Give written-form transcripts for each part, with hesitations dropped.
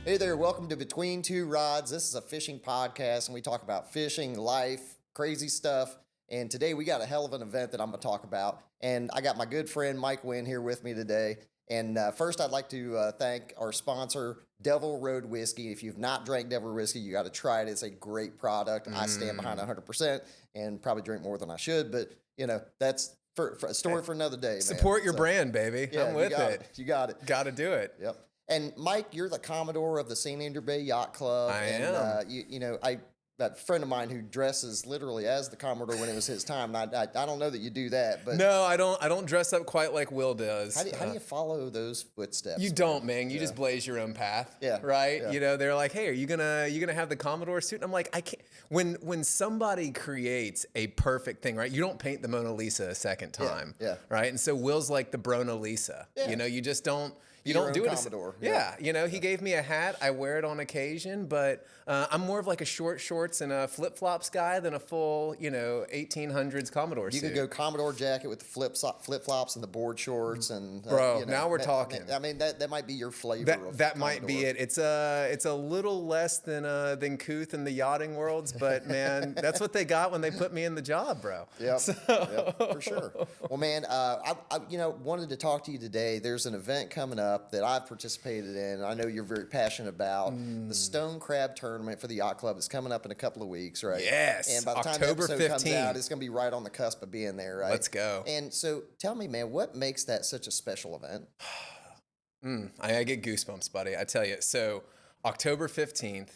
Hey there, welcome to Between Two Rods. This is a fishing podcast, and we talk about fishing, life, crazy stuff. And today we got a hell of an event that I'm going to talk about. And I got my good friend Mike Wynn here with me today. And first, I'd like to thank our sponsor, Devil Road Whiskey. If you've not drank Devil Whiskey, you got to try it. It's a great product. I stand behind 100% and probably drink more than I should. But, you know, that's for a story for another day, man. Support your brand, baby. Yeah, I'm with it. You got it. Got to do it. Yep. And Mike, you're the Commodore of the St. Andrew Bay Yacht Club. I am. You know, that friend of mine who dresses literally as the Commodore when it was his time. I don't know that you do that, but no, I don't dress up quite like Will does. How do you follow those footsteps? You don't, man. You just blaze your own path. Yeah. Right. Yeah. You know, they're like, hey, are you gonna have the Commodore suit? And I'm like, I can't. When somebody creates a perfect thing, right? You don't paint the Mona Lisa a second time. Yeah. Right. And so Will's like the Brona Lisa. Yeah. You know, you just don't. You Your don't own do it. Commodore. Yeah, you know, he gave me a hat. I wear it on occasion, but I'm more of like a short shorts and a flip flops guy than a full, 1800s Commodore suit. You could go Commodore jacket with the flip flops and the board shorts and bro. Now we're talking. I mean, that might be your flavor. That might be it. It's a little less than Couth in the yachting worlds, but man, that's what they got when they put me in the job, bro. Yep, yep, for sure. Well, man, I wanted to talk to you today. There's an event coming up that I've participated in. I know you're very passionate about the Stone Crab Tournament for the Yacht Club. It's coming up in a couple of weeks, right? Yes. And by the time October the episode 15th. comes out, it's going to be right on the cusp of being there, right? Let's go. And so, tell me, man, what makes that such a special event? I get goosebumps, buddy. I tell you. So October 15th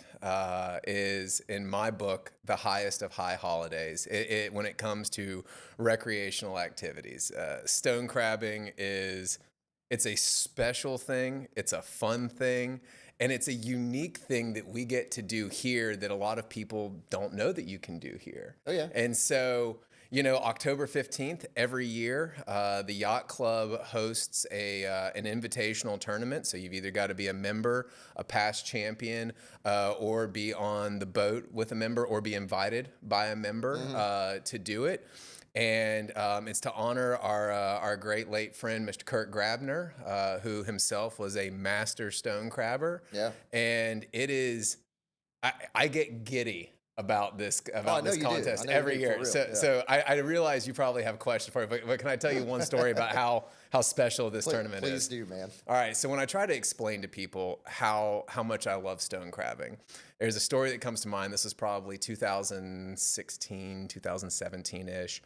is, in my book, the highest of high holidays when it comes to recreational activities. Stone crabbing it's a special thing. It's a fun thing. And it's a unique thing that we get to do here that a lot of people don't know that you can do here. Oh, yeah. And so, October 15th, every year, the Yacht Club hosts an invitational tournament. So you've either got to be a member, a past champion, or be on the boat with a member, or be invited by a member to do it. And it's to honor our great late friend, Mr. Kurt Grabner, who himself was a master stone crabber. Yeah. And it is, I get giddy about this contest every year. So I realize you probably have questions for me, but can I tell you one story about how special this tournament is? Please do, man. All right. So when I try to explain to people how much I love stone crabbing, there's a story that comes to mind. This is probably 2016, 2017-ish.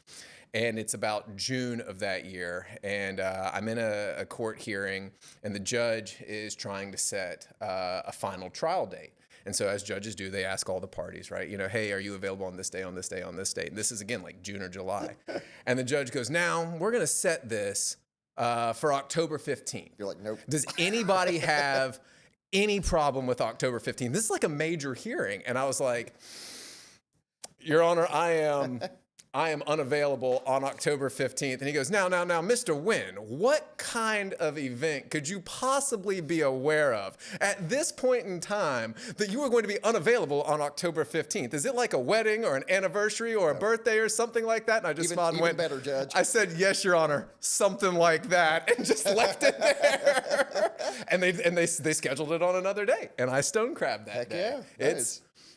And it's about June of that year. And I'm in a court hearing, and the judge is trying to set a final trial date. And so as judges do, they ask all the parties, right? Hey, are you available on this day, on this day, on this date? And this is, again, like June or July. And the judge goes, now we're going to set this for October 15th. You're like, nope. Does anybody have any problem with October 15th? This is like a major hearing. And I was like, Your Honor, I am unavailable on October 15th. And he goes, now, Mr. Wynn, what kind of event could you possibly be aware of at this point in time that you are going to be unavailable on October 15th? Is it like a wedding or an anniversary or a birthday or something like that? And I just smiled and went, better, Judge. I said, yes, Your Honor, something like that, and just left it there. and they scheduled it on another day, and I stone crabbed that day. Yeah,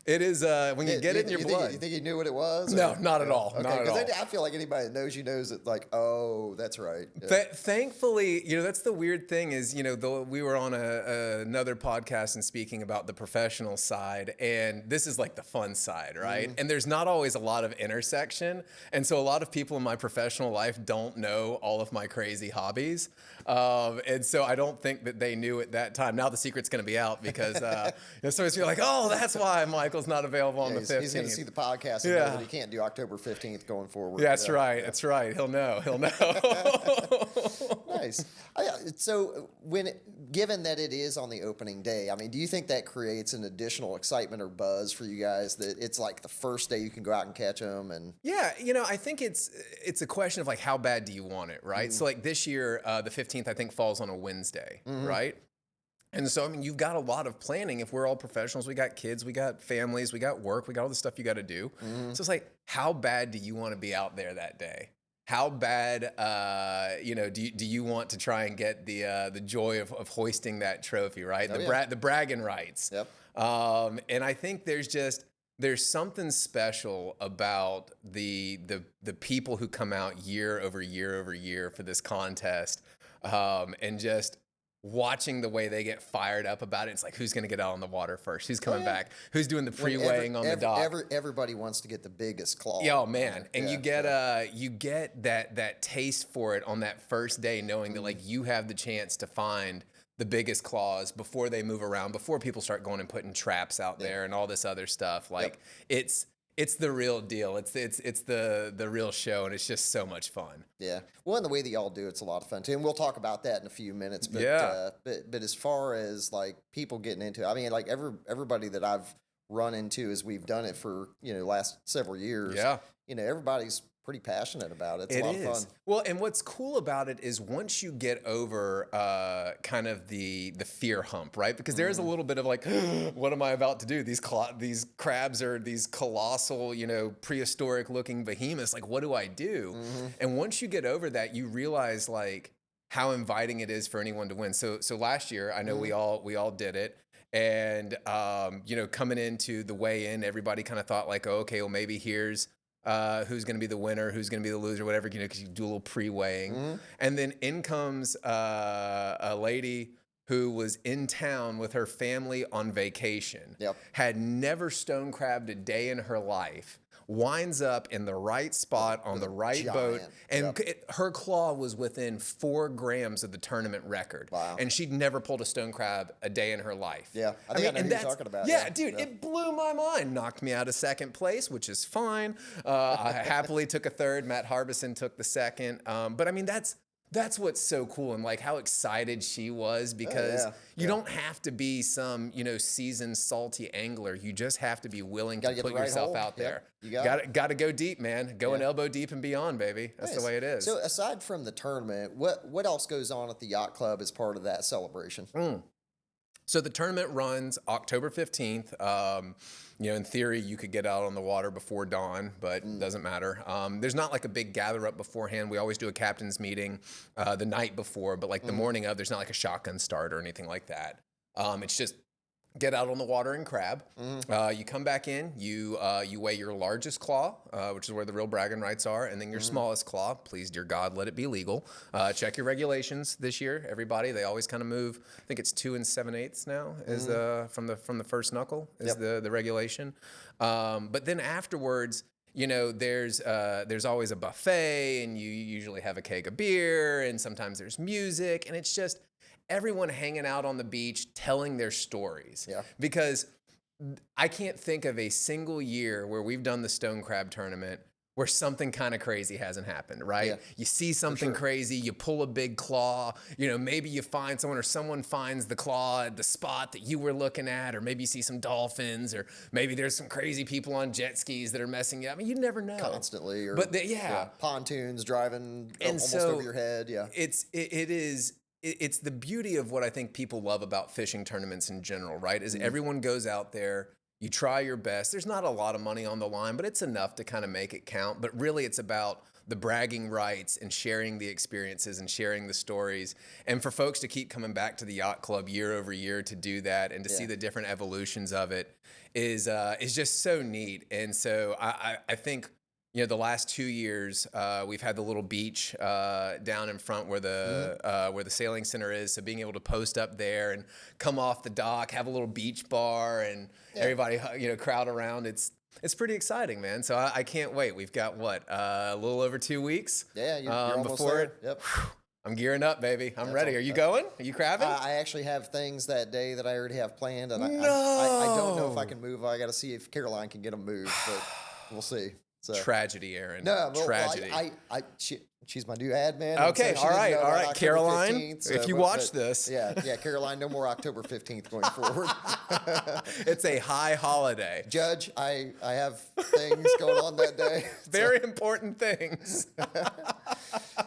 It is when you get it in your blood. You think you knew what it was? No, not at all. Okay, not at all. I feel like anybody that knows you knows that, like, oh, that's right. Yeah. Thankfully, that's the weird thing is, though we were on another podcast and speaking about the professional side, and this is like the fun side, right? And there's not always a lot of intersection, and so a lot of people in my professional life don't know all of my crazy hobbies, and so I don't think that they knew at that time. Now the secret's going to be out because somebody's like, oh, that's why Michael's not not on the 15th. He's going to see the podcast and know that he can't do October 15th going forward. Yeah, that's right. That's right. He'll know. Nice. So given that it is on the opening day, I mean, do you think that creates an additional excitement or buzz for you guys that it's like the first day you can go out and catch them? And yeah, I think it's a question of like how bad do you want it, right? So like this year, the 15th I think falls on a Wednesday, right? And so, I mean, you've got a lot of planning. If we're all professionals, we got kids, we got families, we got work, we got all the stuff you got to do. So it's like, how bad do you want to be out there that day? how bad, do you want to try and get the joy of hoisting that trophy, right? The bragging rights. Yep. And I think there's something special about the people who come out year over year over year for this contest, and just watching the way they get fired up about it. It's like, who's going to get out on the water first? Who's coming back? Who's doing the pre-weighing on the dock? Everybody wants to get the biggest claw. Yeah, oh man. And you get that taste for it on that first day, knowing that like you have the chance to find the biggest claws before they move around, before people start going and putting traps out there and all this other stuff. Like it's the real deal. It's the real show, and it's just so much fun. Yeah. Well, and the way that y'all do it's a lot of fun too. And we'll talk about that in a few minutes. But but as far as like people getting into it, I mean, like everybody that I've run into as we've done it for, last several years. Yeah. Everybody's pretty passionate about it. It's a lot of fun. Well, and what's cool about it is once you get over kind of the fear hump, right? Because there is a little bit of like, what am I about to do? These crabs are these colossal, prehistoric looking behemoths. Like, what do I do? And once you get over that, you realize like how inviting it is for anyone to win. So last year, I know we all did it. And, coming into the weigh-in, everybody kind of thought like, oh, okay, well, maybe here's who's going to be the winner, who's going to be the loser, whatever, because you do a little pre-weighing. And then in comes a lady who was in town with her family on vacation, had never stone crabbed a day in her life, winds up in the right spot on the right boat, and her claw was within 4 grams of the tournament record. Wow. And she'd never pulled a stone crab a day in her life. Yeah, I know who you're talking about. Yeah, dude, it blew my mind. Knocked me out of second place, which is fine. I happily took a third. Matt Harbison took the second. But I mean, that's what's so cool, and like how excited she was, because you don't have to be some, seasoned salty angler. You just have to be willing to put yourself out there. You got to go deep, man. Go an elbow deep and beyond, baby. That's the way it is. So aside from the tournament, what else goes on at the yacht club as part of that celebration? So the tournament runs October 15th. In theory, you could get out on the water before dawn, but it doesn't matter. There's not like a big gather up beforehand. We always do a captain's meeting the night before, but like the morning of, there's not like a shotgun start or anything like that. It's just get out on the water and crab. You come back in, you weigh your largest claw, which is where the real bragging rights are, and then your smallest claw. Please, dear God, let it be legal. Check your regulations this year, everybody. They always kind of move. I think it's 2 7/8 now is from the first knuckle is the regulation. But then afterwards, there's always a buffet, and you usually have a keg of beer, and sometimes there's music, and it's just everyone hanging out on the beach telling their stories. Yeah. Because I can't think of a single year where we've done the stone crab tournament where something kind of crazy hasn't happened, right? Yeah. You see something crazy, you pull a big claw, maybe you find someone, or someone finds the claw at the spot that you were looking at, or maybe you see some dolphins, or maybe there's some crazy people on jet skis that are messing you up. I mean, you never know. Constantly. Or, but pontoons driving almost over your head. Yeah. It's the beauty of what I think people love about fishing tournaments in general, right? Is everyone goes out there, you try your best. There's not a lot of money on the line, but it's enough to kind of make it count. But really, it's about the bragging rights and sharing the experiences and sharing the stories. And for folks to keep coming back to the yacht club year over year to do that and to see the different evolutions of it is just so neat. And so I think, the last 2 years, we've had the little beach down in front where the sailing center is. So being able to post up there and come off the dock, have a little beach bar, and everybody crowd around. It's pretty exciting, man. So I can't wait. We've got a little over 2 weeks. Yeah, you're almost there. Yep. I'm gearing up, baby. I'm ready. Are you going? Are you crabbing? I actually have things that day that I already have planned, and I don't know if I can move. I got to see if Caroline can get them moved, but we'll see. So. Tragedy, Aaron. No, well, tragedy. She's my new admin. Okay, so all right, Caroline. 15th, so, if you watch this, Caroline, no more October 15th going forward. It's a high holiday. Judge, I have things going on that day. Very important things.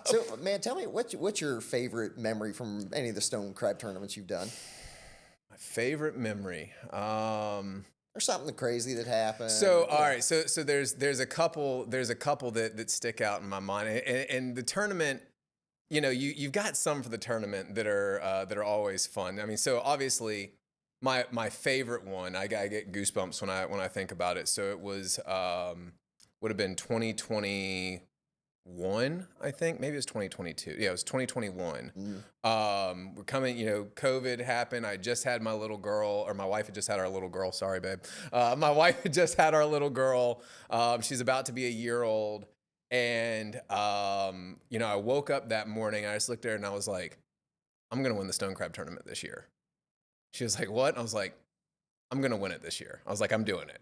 So, man, tell me what's your favorite memory from any of the stone crab tournaments you've done? My favorite memory. or something crazy that happened. So all right, so there's a couple that stick out in my mind, and the tournament. You've got some for the tournament that are always fun. I mean, so obviously, my favorite one, I get goosebumps when I think about it. So it was would have been 2021, I think. Maybe it was 2022. Yeah, it was 2021. We're coming. COVID happened. I just had my little girl, or my wife had just had our little girl. Sorry, babe. My wife had just had our little girl. She's about to be a year old. And, I woke up that morning, I just looked at her and I was like, I'm going to win the stone crab tournament this year. She was like, what? And I was like, I'm going to win it this year. I was like, I'm doing it.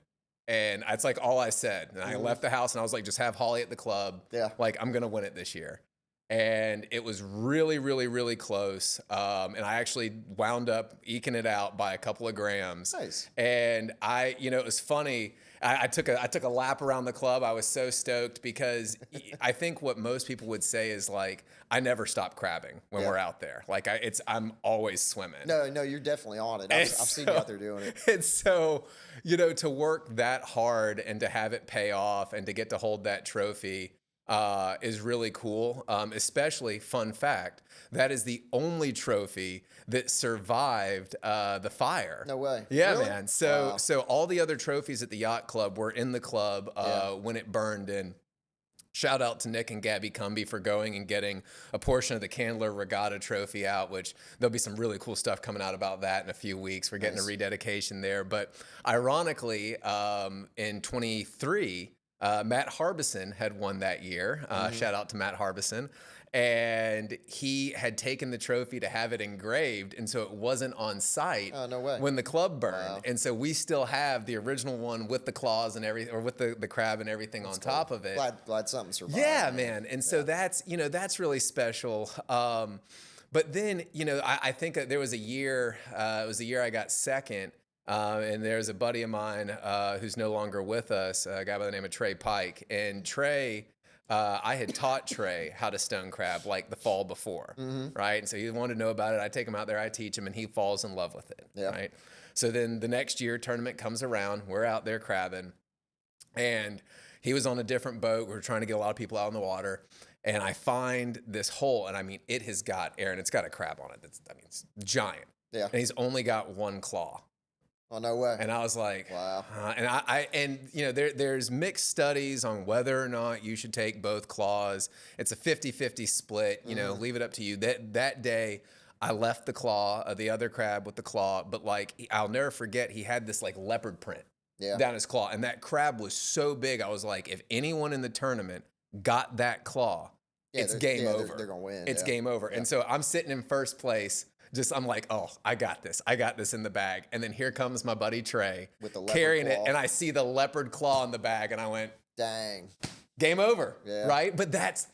And that's like all I said. And I left the house and I was like, just have Holly at the club. Yeah. Like, I'm going to win it this year. And it was really, really, really close. And I actually wound up eking it out by a couple of grams. Nice. And it was funny. I took a lap around the club. I was so stoked because I think what most people would say is like, I never stop crabbing when we're out there. Like I'm always swimming. No, you're definitely on it. I've seen you out there doing it. And so, to work that hard and to have it pay off and to get to hold that trophy is really cool. Especially, fun fact, that is the only trophy that survived the fire. No way. Yeah, Really? man. So Wow. so all the other trophies at the yacht club were in the club when it burned. And shout out to Nick and Gabby Cumby for going and getting a portion of the Candler Regatta trophy out, which there'll be some really cool stuff coming out about that in a few weeks. We're getting a rededication there. But ironically, in 23, Matt Harbison had won that year. Shout out to Matt Harbison. And he had taken the trophy to have it engraved, and so it wasn't on site no way. when the club burned. Wow. And so we still have the original one with the claws and everything, or with the crab and everything on top of it. Glad something survived. Yeah, man. And so that's really special. But then, I think that there was a year, it was the year I got second. And there's a buddy of mine who's no longer with us, a guy by the name of Trey Pike. And Trey, I had taught Trey how to stone crab like the fall before, right? And so he wanted to know about it. I take him out there, I teach him, and he falls in love with it, right? So then the next year, tournament comes around. We're out there crabbing. And he was on a different boat. We were trying to get a lot of people out on the water. And I find this hole, and I mean, it has got, Aaron, it's got a crab on it. It's giant. Yeah. And he's only got one claw. Oh, no way. And I was like, wow. And there's mixed studies on whether or not you should take both claws. It's a 50-50 split, leave it up to you. That day I left the other crab with the claw, but like, I'll never forget, he had this like leopard print down his claw. And that crab was so big. I was like, if anyone in the tournament got that claw, it's game over. They're going to win. It's game over. Yeah. And so I'm sitting in first place. I'm like, oh, I got this in the bag. And then here comes my buddy Trey with the carrying claw. it. And I see the leopard claw in the bag. And I went, dang. Game over. Yeah. Right? But that's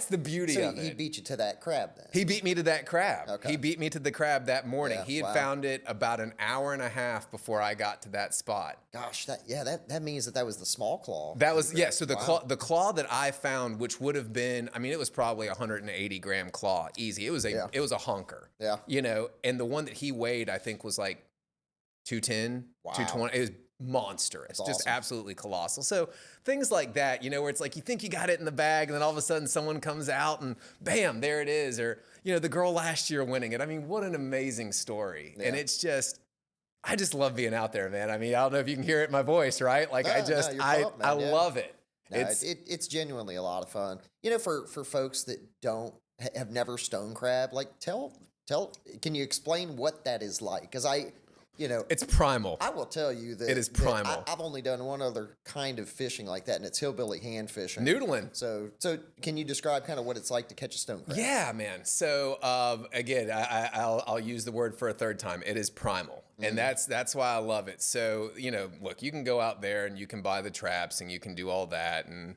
the beauty of it. So he beat you to that crab then? He beat me to that crab. Okay. He beat me to the crab that morning. Yeah, he had found it about an hour and a half before I got to that spot. Gosh, that means that was the small claw. That was, so the claw that I found, which would have been, I mean, it was probably 180 gram claw, easy. It was a honker. Yeah. And the one that he weighed, I think, was like 210, 220. It was monstrous, just absolutely colossal. So things like that, where it's like you think you got it in the bag, and then all of a sudden someone comes out and bam, there it is. Or the girl last year winning it. I mean, what an amazing story. Yeah. And it's just, I just love being out there, man. I mean, I don't know if you can hear it in my voice, right? Like I love it. No, it's genuinely a lot of fun. For folks that have never stone crab, like can you explain what that is like? Because it's primal. I will tell you that it is primal. I've only done one other kind of fishing like that, and it's hillbilly hand fishing. Noodling. So can you describe kind of what it's like to catch a stone crab? Yeah, man. So again, I'll use the word for a third time. It is primal, and that's why I love it. So look, you can go out there and you can buy the traps and you can do all that and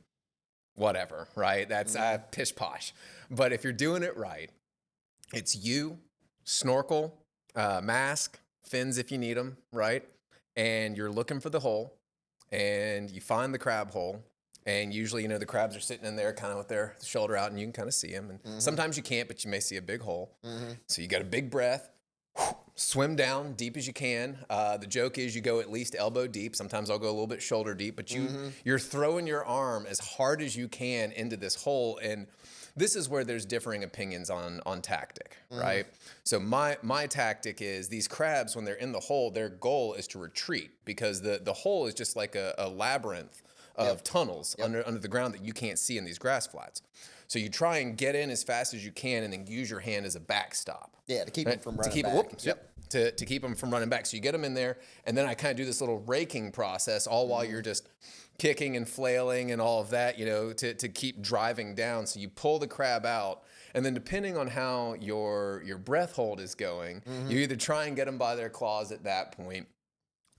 whatever, right? That's pish posh. But if you're doing it right, it's you, snorkel, mask, fins if you need them, right? And you're looking for the hole, and you find the crab hole, and usually, the crabs are sitting in there kind of with their shoulder out, and you can kind of see them. And sometimes you can't, but you may see a big hole. So you got a big breath, swim down deep as you can. The joke is you go at least elbow deep. Sometimes I'll go a little bit shoulder deep, but you're throwing your arm as hard as you can into this hole. And this is where there's differing opinions on tactic, right? So my tactic is these crabs, when they're in the hole, their goal is to retreat, because the hole is just like a labyrinth of tunnels under the ground that you can't see in these grass flats. So you try and get in as fast as you can, and then use your hand as a backstop. Yeah, to keep them from running back. To keep them from running back. So you get them in there, and then I kind of do this little raking process, all while you're just kicking and flailing and all of that, to keep driving down. So you pull the crab out, and then depending on how your breath hold is going, you either try and get them by their claws at that point,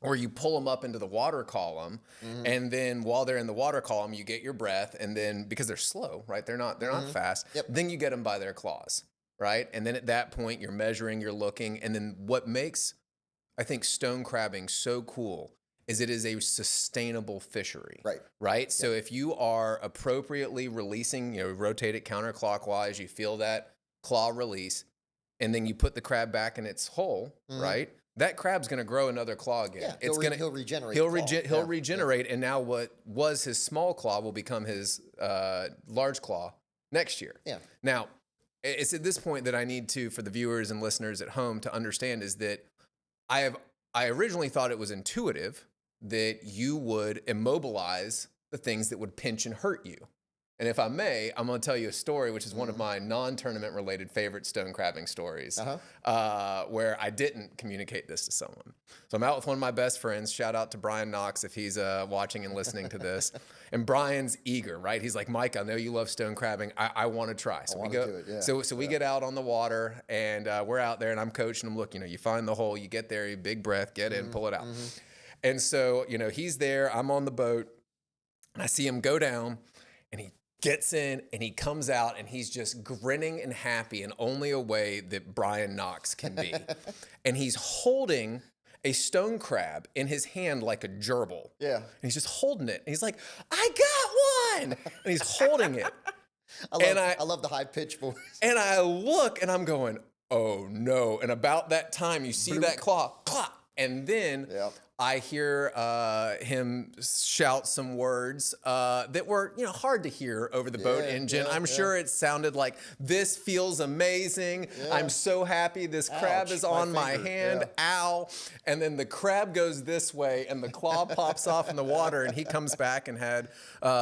or you pull them up into the water column, and then while they're in the water column, you get your breath, and then because they're slow, right? They're not fast. Then you get them by their claws, right? And then at that point, you're measuring, you're looking, and then what makes, I think, stone crabbing so cool is it is a sustainable fishery, right? So if you are appropriately releasing, rotate it counterclockwise, you feel that claw release, and then you put the crab back in its hole, right? That crab's going to grow another claw again. Yeah, he'll regenerate. He'll regenerate, and now what was his small claw will become his large claw next year. Yeah. Now, it's at this point that I need to, for the viewers and listeners at home, to understand is that I originally thought it was intuitive that you would immobilize the things that would pinch and hurt you. And if I may, I'm going to tell you a story, which is one of my non-tournament related favorite stone crabbing stories, where I didn't communicate this to someone. So I'm out with one of my best friends. Shout out to Brian Knox if he's watching and listening to this. And Brian's eager, right? He's like, Mike, I know you love stone crabbing. I want to try. So we go. So we get out on the water, and we're out there, and I'm coaching him. Look, you find the hole, you get there, you big breath, get in, pull it out. And so he's there. I'm on the boat, and I see him go down, and he gets in, and he comes out, and he's just grinning and happy in only a way that Brian Knox can be. And he's holding a stone crab in his hand like a gerbil. Yeah. And he's just holding it. And he's like, I got one! And he's holding it. I love the high-pitched voice. And I look, and I'm going, oh, no. And about that time, you see that claw, and then I hear him shout some words that were, hard to hear over the boat engine. I'm sure it sounded like, "This feels amazing. I'm so happy this crab is on my hand. Ow!" And then the crab goes this way, and the claw pops off in the water, and he comes back and had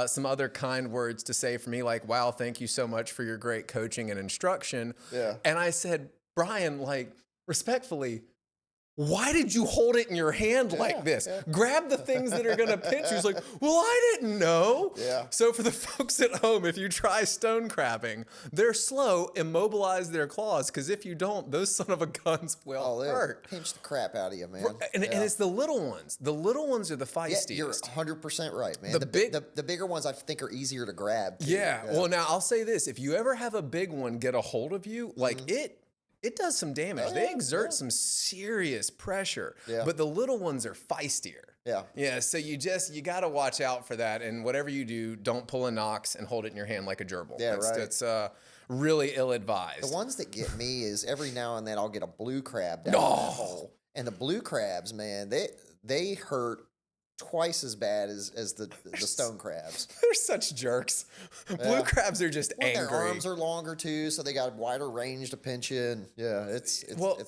some other kind words to say for me, like, "Wow, thank you so much for your great coaching and instruction." And I said, Brian, respectfully, why did you hold it in your hand like this? Grab the things that are going to pinch you. He's like, well, I didn't know. So for the folks at home, if you try stone crabbing, they're slow, immobilize their claws, because if you don't, those son of a guns will hurt. Pinch the crap out of you, man. And it's the little ones. The little ones are the feistiest. You're 100% right, man. The bigger ones I think are easier to grab, too. Well, now I'll say this. If you ever have a big one get a hold of you, it does some damage. They exert some serious pressure, but the little ones are feistier. So you got to watch out for that. And whatever you do, don't pull a Knox and hold it in your hand like a gerbil. That's really ill-advised. The ones that get me is every now and then I'll get a blue crab down the hole. And the blue crabs, man, they hurt twice as bad as the stone crabs. They're such jerks. Blue crabs are just angry. Their arms are longer too, so they got wider range to pinch you. And it's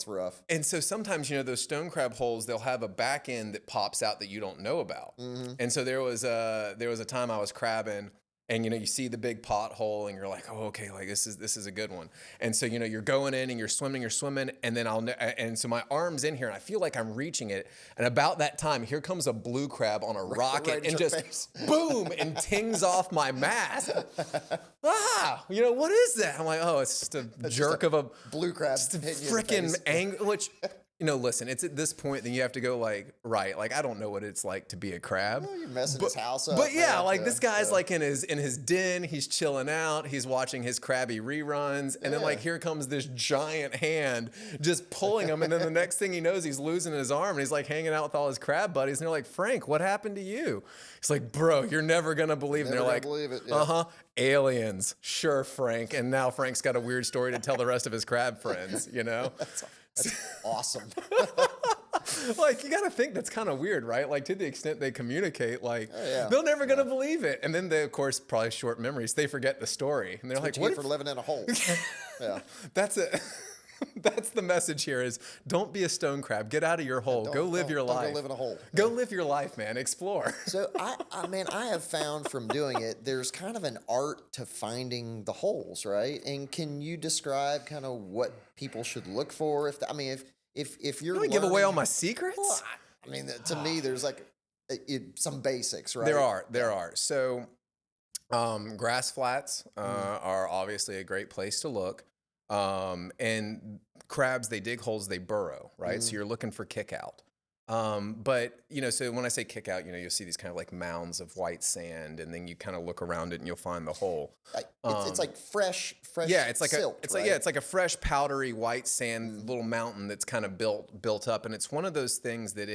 rough. And so sometimes those stone crab holes, they'll have a back end that pops out that you don't know about. And so there was a time I was crabbing. And you see the big pothole, and you're like, oh, okay, this is a good one. And so you're going in and you're swimming, and then so my arm's in here, and I feel like I'm reaching it. And about that time, here comes a blue crab on a rocket and just boom, and tings off my mask. What is that? I'm like, oh, it's just a jerk of a blue crab. Just a freaking anger, which. Listen, it's at this point that you have to go I don't know what it's like to be a crab. Well, you're messing his house up. But this guy's in his den, he's chilling out, he's watching his crabby reruns, and then here comes this giant hand just pulling him, and then the next thing he knows, he's losing his arm, and he's hanging out with all his crab buddies, and they're like, Frank, what happened to you? He's like, bro, you're never gonna believe it. And they're like, believe it. Aliens. Sure, Frank. And now Frank's got a weird story to tell the rest of his crab friends, That's awesome. Like, you got to think that's kind of weird, right? Like, to the extent they communicate, like, yeah. they're never going to believe it. And then they, of course, probably short memories. They forget the story. And they're like, what you get for living in a hole? Yeah. That's it. That's the message here is don't be a stone crab. Get out of your hole. Go live your life. Go live in a hole. Go live your life, man. Explore. So I have found from doing it, there's kind of an art to finding the holes, right? And can you describe kind of what people should look for? If you're You want to give away all my secrets? Well, I mean, to me, there's like some basics, right? There are. So, grass flats are obviously a great place to look. And crabs, they dig holes, they burrow, right? So you're looking for kick out. But, so when I say kick out, you'll see these kind of like mounds of white sand, and then you kind of look around it and you'll find the hole. It's like fresh yeah, it's like silt, it's like a fresh powdery white sand little mountain that's kind of built up. And it's one of those things that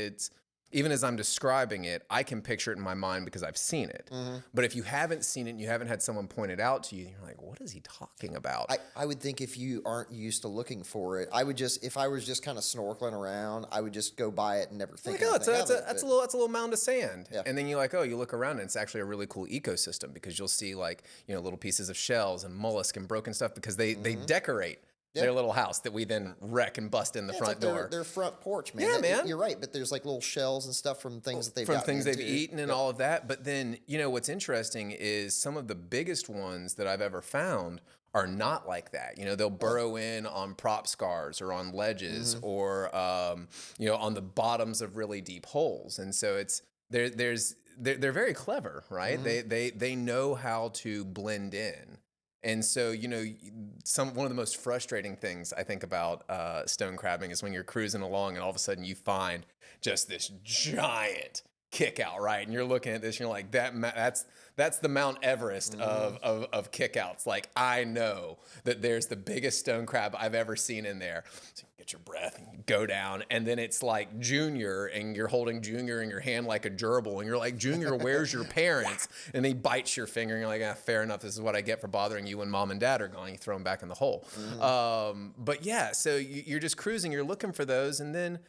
even as I'm describing it, I can picture it in my mind because I've seen it. But if you haven't seen it and you haven't had someone point it out to you, you're like, what is he talking about? I would think if you aren't used to looking for it, if I was just kind of snorkeling around, I would just go by it and never think anything of it. That's a little mound of sand. Yeah. And then you look around and it's actually a really cool ecosystem because you'll see like, little pieces of shells and mollusk and broken stuff because they decorate their little house that we then wreck and bust in the front door. Their front porch, man. Yeah, man. You're right, but there's like little shells and stuff from things that they've eaten and all of that. But then, what's interesting is some of the biggest ones that I've ever found are not like that. They'll burrow in on prop scars or on ledges or, on the bottoms of really deep holes. And so they're very clever, right? They know how to blend in. And so, one of the most frustrating things I think about stone crabbing is when you're cruising along and all of a sudden you find just this giant kick out, right? And you're looking at this and you're like, that's the Mount Everest of kick outs. Like, I know that there's the biggest stone crab I've ever seen in there. So you get your breath and you go down, and then it's like Junior, and you're holding Junior in your hand like a gerbil, and you're like, Junior, where's your parents? And he bites your finger, and you're like, fair enough, this is what I get for bothering you when mom and dad are gone. You throw them back in the hole. But yeah, so you're just cruising, you're looking for those, and then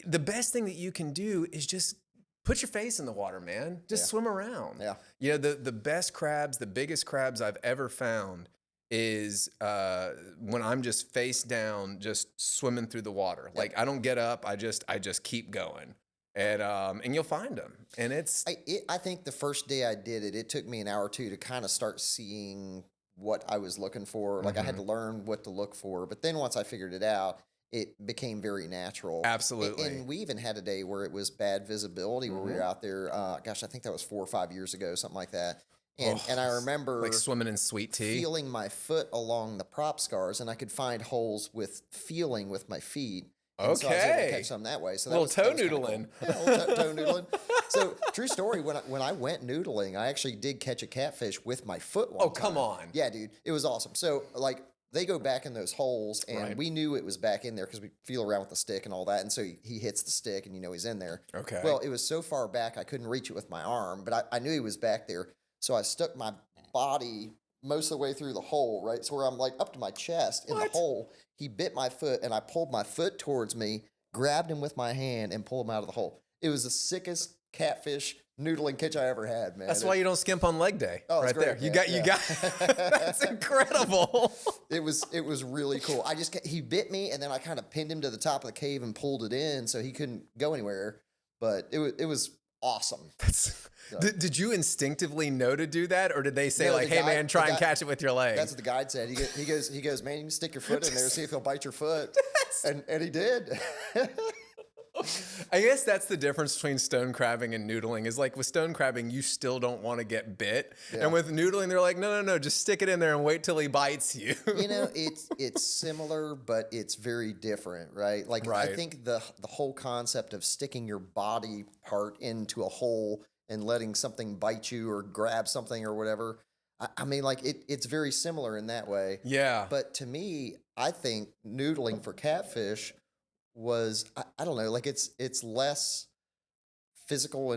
the best thing that you can do is just put your face in the water, man. Just swim around. Yeah. The best crabs, the biggest crabs I've ever found is when I'm just face down, just swimming through the water. Like, I don't get up. I just keep going. And you'll find them. And I think the first day I did it, it took me an hour or two to kind of start seeing what I was looking for. Like, I had to learn what to look for. But then once I figured it out, it became very natural. Absolutely. And we even had a day where it was bad visibility where we were out there. I think that was 4 or 5 years ago, something like that. And I remember like swimming in sweet tea, feeling my foot along the prop scars, and I could find holes with feeling with my feet. And so I was able to catch some that way. So that little toe Cool. noodling. Yeah, a little toe noodling. So, true story. When I went noodling, I actually did catch a catfish with my foot one time. Come on. Yeah, dude, it was awesome. So, like, they go back in those holes, and we knew it was back in there because we feel around with the stick and all that. And so he hits the stick, and he's in there. Okay. Well, it was so far back I couldn't reach it with my arm, but I knew he was back there. So I stuck my body most of the way through the hole, right? So where I'm like up to my chest in the hole. He bit my foot, and I pulled my foot towards me, grabbed him with my hand, and pulled him out of the hole. It was the sickest catfish noodling catch I ever had, man. That's why you don't skimp on leg day. Oh, right great, there. You got. That's incredible. It was really cool. He bit me, and then I kind of pinned him to the top of the cave and pulled it in, so he couldn't go anywhere. But it was awesome. Did you instinctively know to do that, or did they say hey man, try and catch it with your leg? That's what the guide said. He goes, man, you can stick your foot in there, see if he'll bite your foot, and he did. I guess that's the difference between stone crabbing and noodling is like with stone crabbing, you still don't want to get bit. Yeah. And with noodling, they're like, no, just stick it in there and wait till he bites you. It's similar, but it's very different, right? Like, I think the whole concept of sticking your body part into a hole and letting something bite you or grab something or whatever, I mean, like, it's very similar in that way. Yeah. But to me, I think noodling for catfish was I don't know, like it's less physical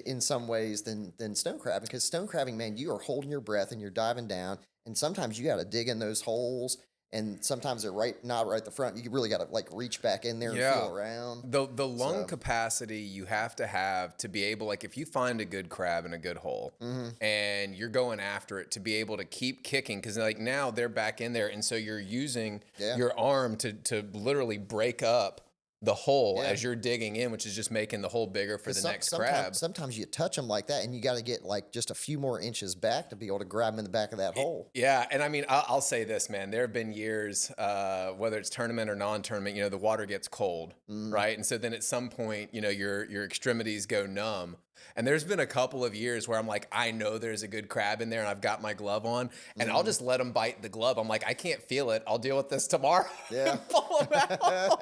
in some ways than stone crabbing, because stone crabbing, man, you are holding your breath and you're diving down, and sometimes you got to dig in those holes, and sometimes they're not right at the front. You really got to like reach back in there and feel around. The lung capacity you have to be able, like if you find a good crab in a good hole and you're going after it, to be able to keep kicking, because like now they're back in there, and so you're using your arm to literally break up the hole as you're digging in, which is just making the hole bigger for the next crab. Sometimes you touch them like that, and you got to get like just a few more inches back to be able to grab them in the back of that hole. Yeah, and I mean, I'll say this, man. There have been years, whether it's tournament or non-tournament, you know, the water gets cold, right? And so then at some point, you know, your extremities go numb. And there's been a couple of years where I'm like, I know there's a good crab in there, and I've got my glove on, and I'll just let them bite the glove. I'm like, I can't feel it. I'll deal with this tomorrow. Yeah. Pull them out.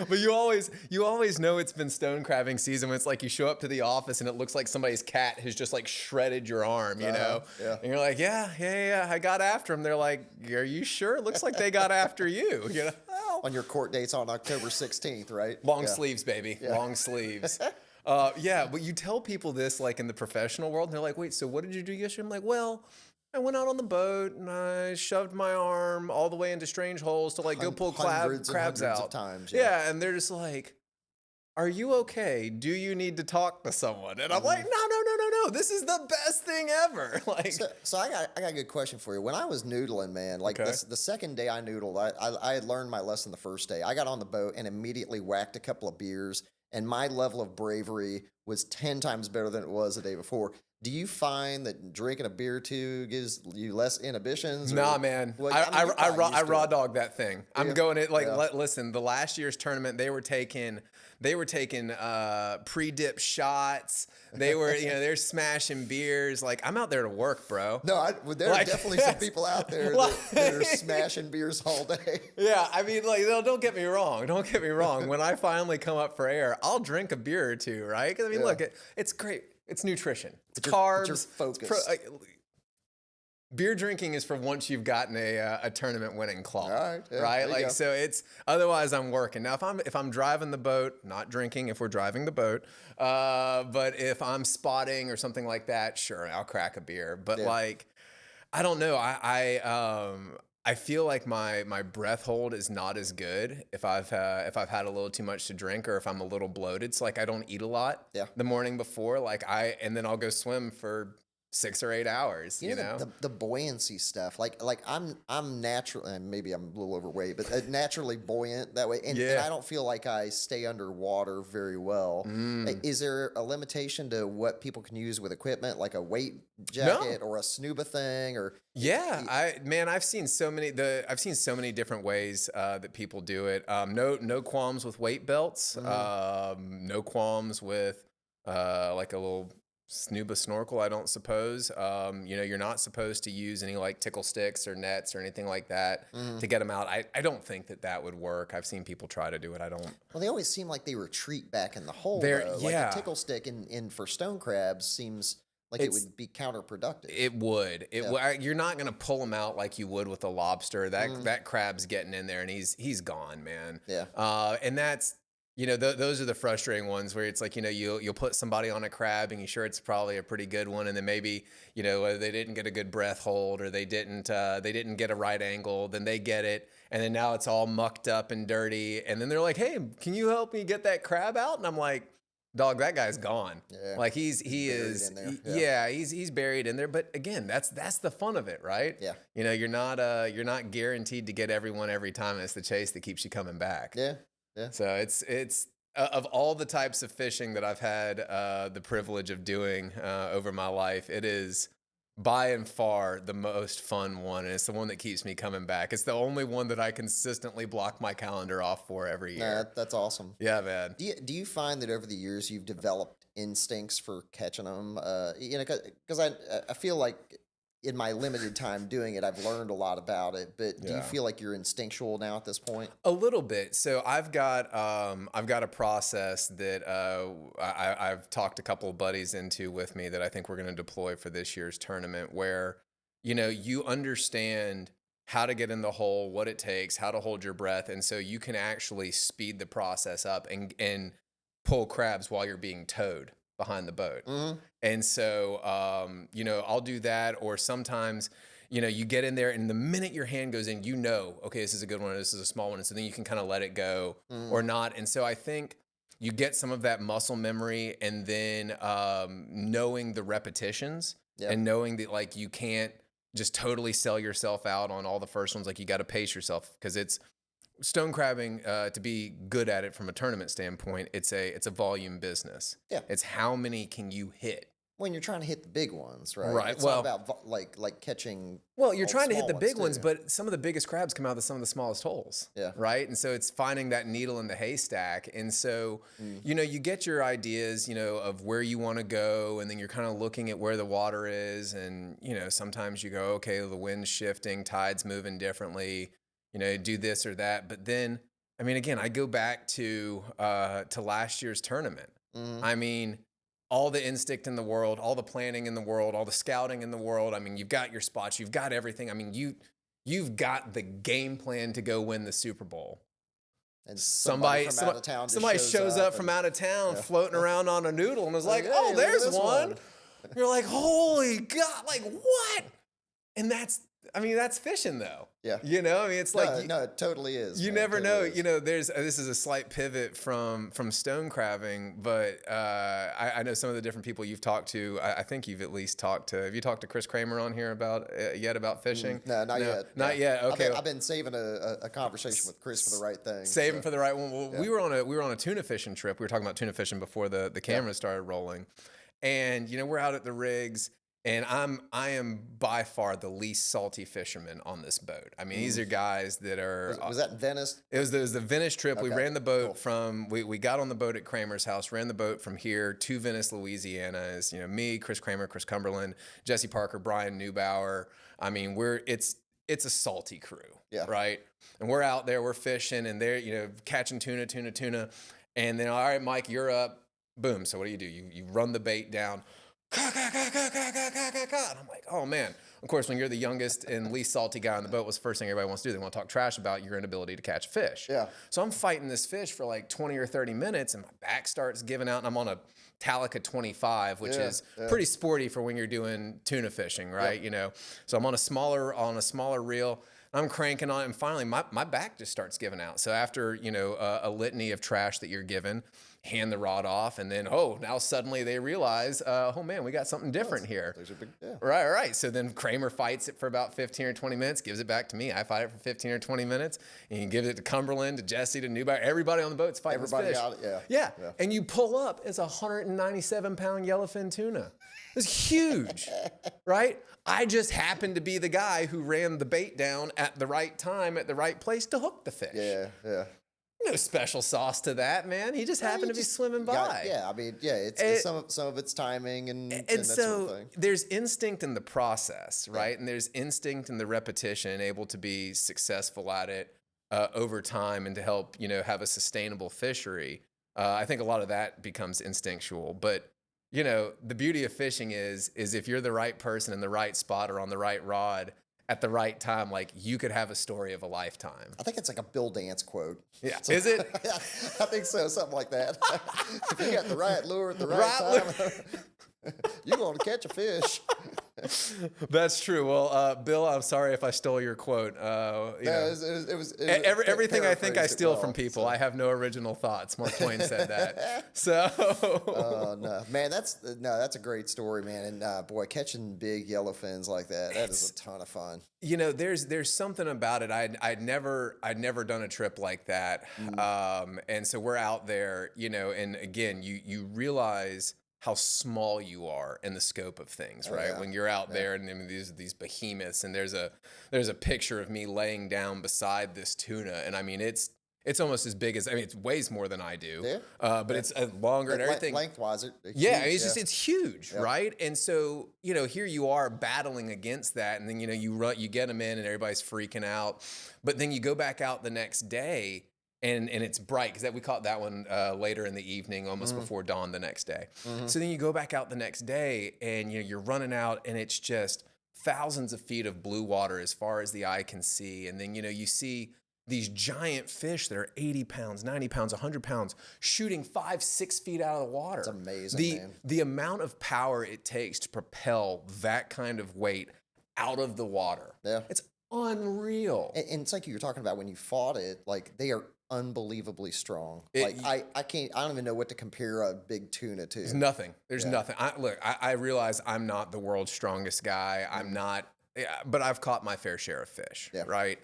But you always know it's been stone crabbing season when it's like you show up to the office and it looks like somebody's cat has just like shredded your arm, you know? Yeah. And you're like, yeah, I got after them. They're like, are you sure? It looks like they got after you, you know? On your court dates on October 16th, right? Long sleeves, baby. Yeah. Long sleeves. But you tell people this like in the professional world, and they're like, wait, so what did you do yesterday? I'm like, well, I went out on the boat and I shoved my arm all the way into strange holes to like go pull crabs out. Of times, yeah, and they're just like, are you okay? Do you need to talk to someone? And I'm like, no. This is the best thing ever. Like, so I got a good question for you. When I was noodling, man, like the second day I noodled, I had learned my lesson the first day. I got on the boat and immediately whacked a couple of beers, and my level of bravery was 10 times better than it was the day before. Do you find that drinking a beer or two gives you less inhibitions? Nah, man. Well, I raw dog that thing. I'm going it like, listen, the last year's tournament, they were taking pre-dip shots. They were, they're smashing beers. Like, I'm out there to work, bro. No, there are definitely some people out there that are smashing beers all day. Yeah, I mean, like, don't get me wrong. Don't get me wrong. When I finally come up for air, I'll drink a beer or two, right? Because, I mean, look, it's great. It's nutrition. It's carbs. It's your focus. Beer drinking is for once you've gotten a tournament winning club, right? Right? Like, so it's, otherwise I'm working. Now, if I'm driving the boat, not drinking if we're driving the boat, but if I'm spotting or something like that, sure, I'll crack a beer. But like, I don't know. I feel like my breath hold is not as good if I've had a little too much to drink, or if I'm a little bloated. It's like I don't eat a lot the morning before. Like and then I'll go swim for 6 or 8 hours. You know? The buoyancy stuff. Like I'm natural, and maybe I'm a little overweight, but naturally buoyant that way. And I don't feel like I stay underwater very well. Is there a limitation to what people can use with equipment, like a weight jacket or a snuba thing, or? Yeah, I've seen so many different ways that people do it. No qualms with weight belts. No qualms with like a little snuba snorkel, I don't suppose. You're not supposed to use any like tickle sticks or nets or anything like that to get them out. I don't think that would work. I've seen people try to do it. I don't. Well, they always seem like they retreat back in the hole. Though. Like a tickle stick in for stone crabs seems like it would be counterproductive. It would. You're not going to pull them out like you would with a lobster. That crab's getting in there and he's gone, man. Yeah. And that's, those are the frustrating ones where it's like, you'll put somebody on a crab and you're sure it's probably a pretty good one. And then maybe, they didn't get a good breath hold, or they didn't get a right angle, then they get it. And then now it's all mucked up and dirty. And then they're like, hey, can you help me get that crab out? And I'm like, dog, that guy's gone. Yeah. Like he's buried in there. But again, that's the fun of it, right? Yeah. You're not guaranteed to get everyone every time. It's the chase that keeps you coming back. Yeah. Yeah. So it's of all the types of fishing that I've had the privilege of doing over my life, it is by and far the most fun one, and it's the one that keeps me coming back. It's the only one that I consistently block my calendar off for every year. That's awesome. Yeah, man. Do you find that over the years you've developed instincts for catching them? Because I feel like in my limited time doing it, I've learned a lot about it. But do you feel like you're instinctual now at this point? A little bit. So I've got a process that I've talked a couple of buddies into with me that I think we're going to deploy for this year's tournament, where you understand how to get in the hole, what it takes, how to hold your breath, and so you can actually speed the process up and pull crabs while you're being towed behind the boat. And so, I'll do that, or sometimes, you know, you get in there and the minute your hand goes in, you know, okay, this is a good one, or this is a small one. And so then you can kind of let it go or not. And so I think you get some of that muscle memory, and then knowing the repetitions and knowing that like you can't just totally sell yourself out on all the first ones. Like you got to pace yourself, because it's stone crabbing, to be good at it from a tournament standpoint, it's a volume business. Yeah. It's how many can you hit when you're trying to hit the big ones, right? Right. It's Well, not about like catching. well, you're all trying to hit small the big ones, too. but some of the biggest crabs come out of some of the smallest holes. Yeah. Right. And so it's finding that needle in the haystack. And so, you know, you get your ideas, you know, of where you want to go, and then you're kind of looking at where the water is. And, you know, sometimes you go, okay, the wind's shifting, tide's moving differently, you know, do this or that. But then, I mean, again, I go back to last year's tournament. I mean, all the instinct in the world, all the planning in the world, all the scouting in the world. I mean, you've got your spots, you've got everything. I mean, you've got the game plan to go win the Super Bowl. And somebody from out of town shows up from out of town, floating around on a noodle, and is like, "Oh, there's one." You're like, "Holy God! Like what?" And that's fishing, though. Yeah. You know, I mean, it's like no, it totally is. You never know. You know, this is a slight pivot from stone crabbing, but I know some of the different people you've talked to. I think you've at least talked to. Have you talked to Chris Kramer on here about fishing? No, not yet. Not yet. Okay. I've been saving a conversation with Chris for the right thing. Saving for the right one. Well, we were on a tuna fishing trip. We were talking about tuna fishing before the camera started rolling, and you know, we're out at the rigs. And I am by far the least salty fisherman on this boat. I mean, these are guys that are. Was that in Venice? It was the Venice trip. Okay. We ran the boat from. We got on the boat at Kramer's house. Ran the boat from here to Venice, Louisiana. Is, you know, me, Chris Kramer, Chris Cumberland, Jesse Parker, Brian Neubauer. I mean, it's a salty crew, right? And we're out there, we're fishing, and they're, you know, catching tuna, and then, all right, Mike, you're up. Boom. So what do? You run the bait down. And I'm like, oh man. Of course, when you're the youngest and least salty guy on the boat, what's the first thing everybody wants to do? They want to talk trash about your inability to catch fish. Yeah. So I'm fighting this fish for like 20 or 30 minutes, and my back starts giving out, and I'm on a Talica 25, which is pretty sporty for when you're doing tuna fishing, right? You know, so I'm on a smaller reel. I'm cranking on it, and finally my back just starts giving out. So after, you know, a litany of trash that you're given, hand the rod off, and then, now suddenly they realize, oh man, we got something different here. There's a big, Right. So then Kramer fights it for about 15 or 20 minutes, gives it back to me. I fight it for 15 or 20 minutes, and he gives it to Cumberland, to Jesse, to Neubauer. Everybody on the boat's fighting this fish. Got it, yeah. And you pull up, it's a 197-pound yellowfin tuna. It's huge, right? I just happened to be the guy who ran the bait down at the right time, at the right place to hook the fish. Yeah. No special sauce to that, man. He just happened to be swimming by. It's some of it's timing and that so sort of thing. There's instinct in the process, right? And there's instinct in the repetition, able to be successful at it over time, and to help, you know, have a sustainable fishery. I think a lot of that becomes instinctual, but you know, the beauty of fishing is if you're the right person in the right spot or on the right rod at the right time, like, you could have a story of a lifetime. I think it's like a Bill Dance quote. Yeah. Is it? I think so, something like that. If you got the right lure at the right time, you're going to catch a fish. That's true. Well, Bill, I'm sorry if I stole your quote. It was everything I think I steal from people. So. I have no original thoughts. Mark Twain said that. So, no, man, that's a great story, man. And boy, catching big yellowfins like that is a ton of fun. You know, there's something about it. I'd never done a trip like that, and so we're out there, you know, and again, you realize how small you are in the scope of things, right? When you're out there, and I mean, these behemoths, and there's a picture of me laying down beside this tuna, and I mean, it's almost as big as, I mean, it weighs more than I do, but it's longer and everything. Lengthwise, it's huge, right? And so, you know, here you are battling against that, and then, you know, you get them in, and everybody's freaking out, but then you go back out the next day. And it's bright, because we caught that one later in the evening, almost before dawn the next day. So then you go back out the next day, and you know, you're running out, and it's just thousands of feet of blue water as far as the eye can see. And then, you know, you see these giant fish that are 80 pounds, 90 pounds, 100 pounds, shooting 5-6 feet out of the water. It's amazing, man. The amount of power it takes to propel that kind of weight out of the water. Yeah. It's unreal. And it's like you were talking about when you fought it, like they are unbelievably strong. It- Like I don't even know what to compare a big tuna to. There's nothing. There's Yeah. nothing. I realize I'm not the world's strongest guy. I'm not, but I've caught my fair share of fish, Yeah. right?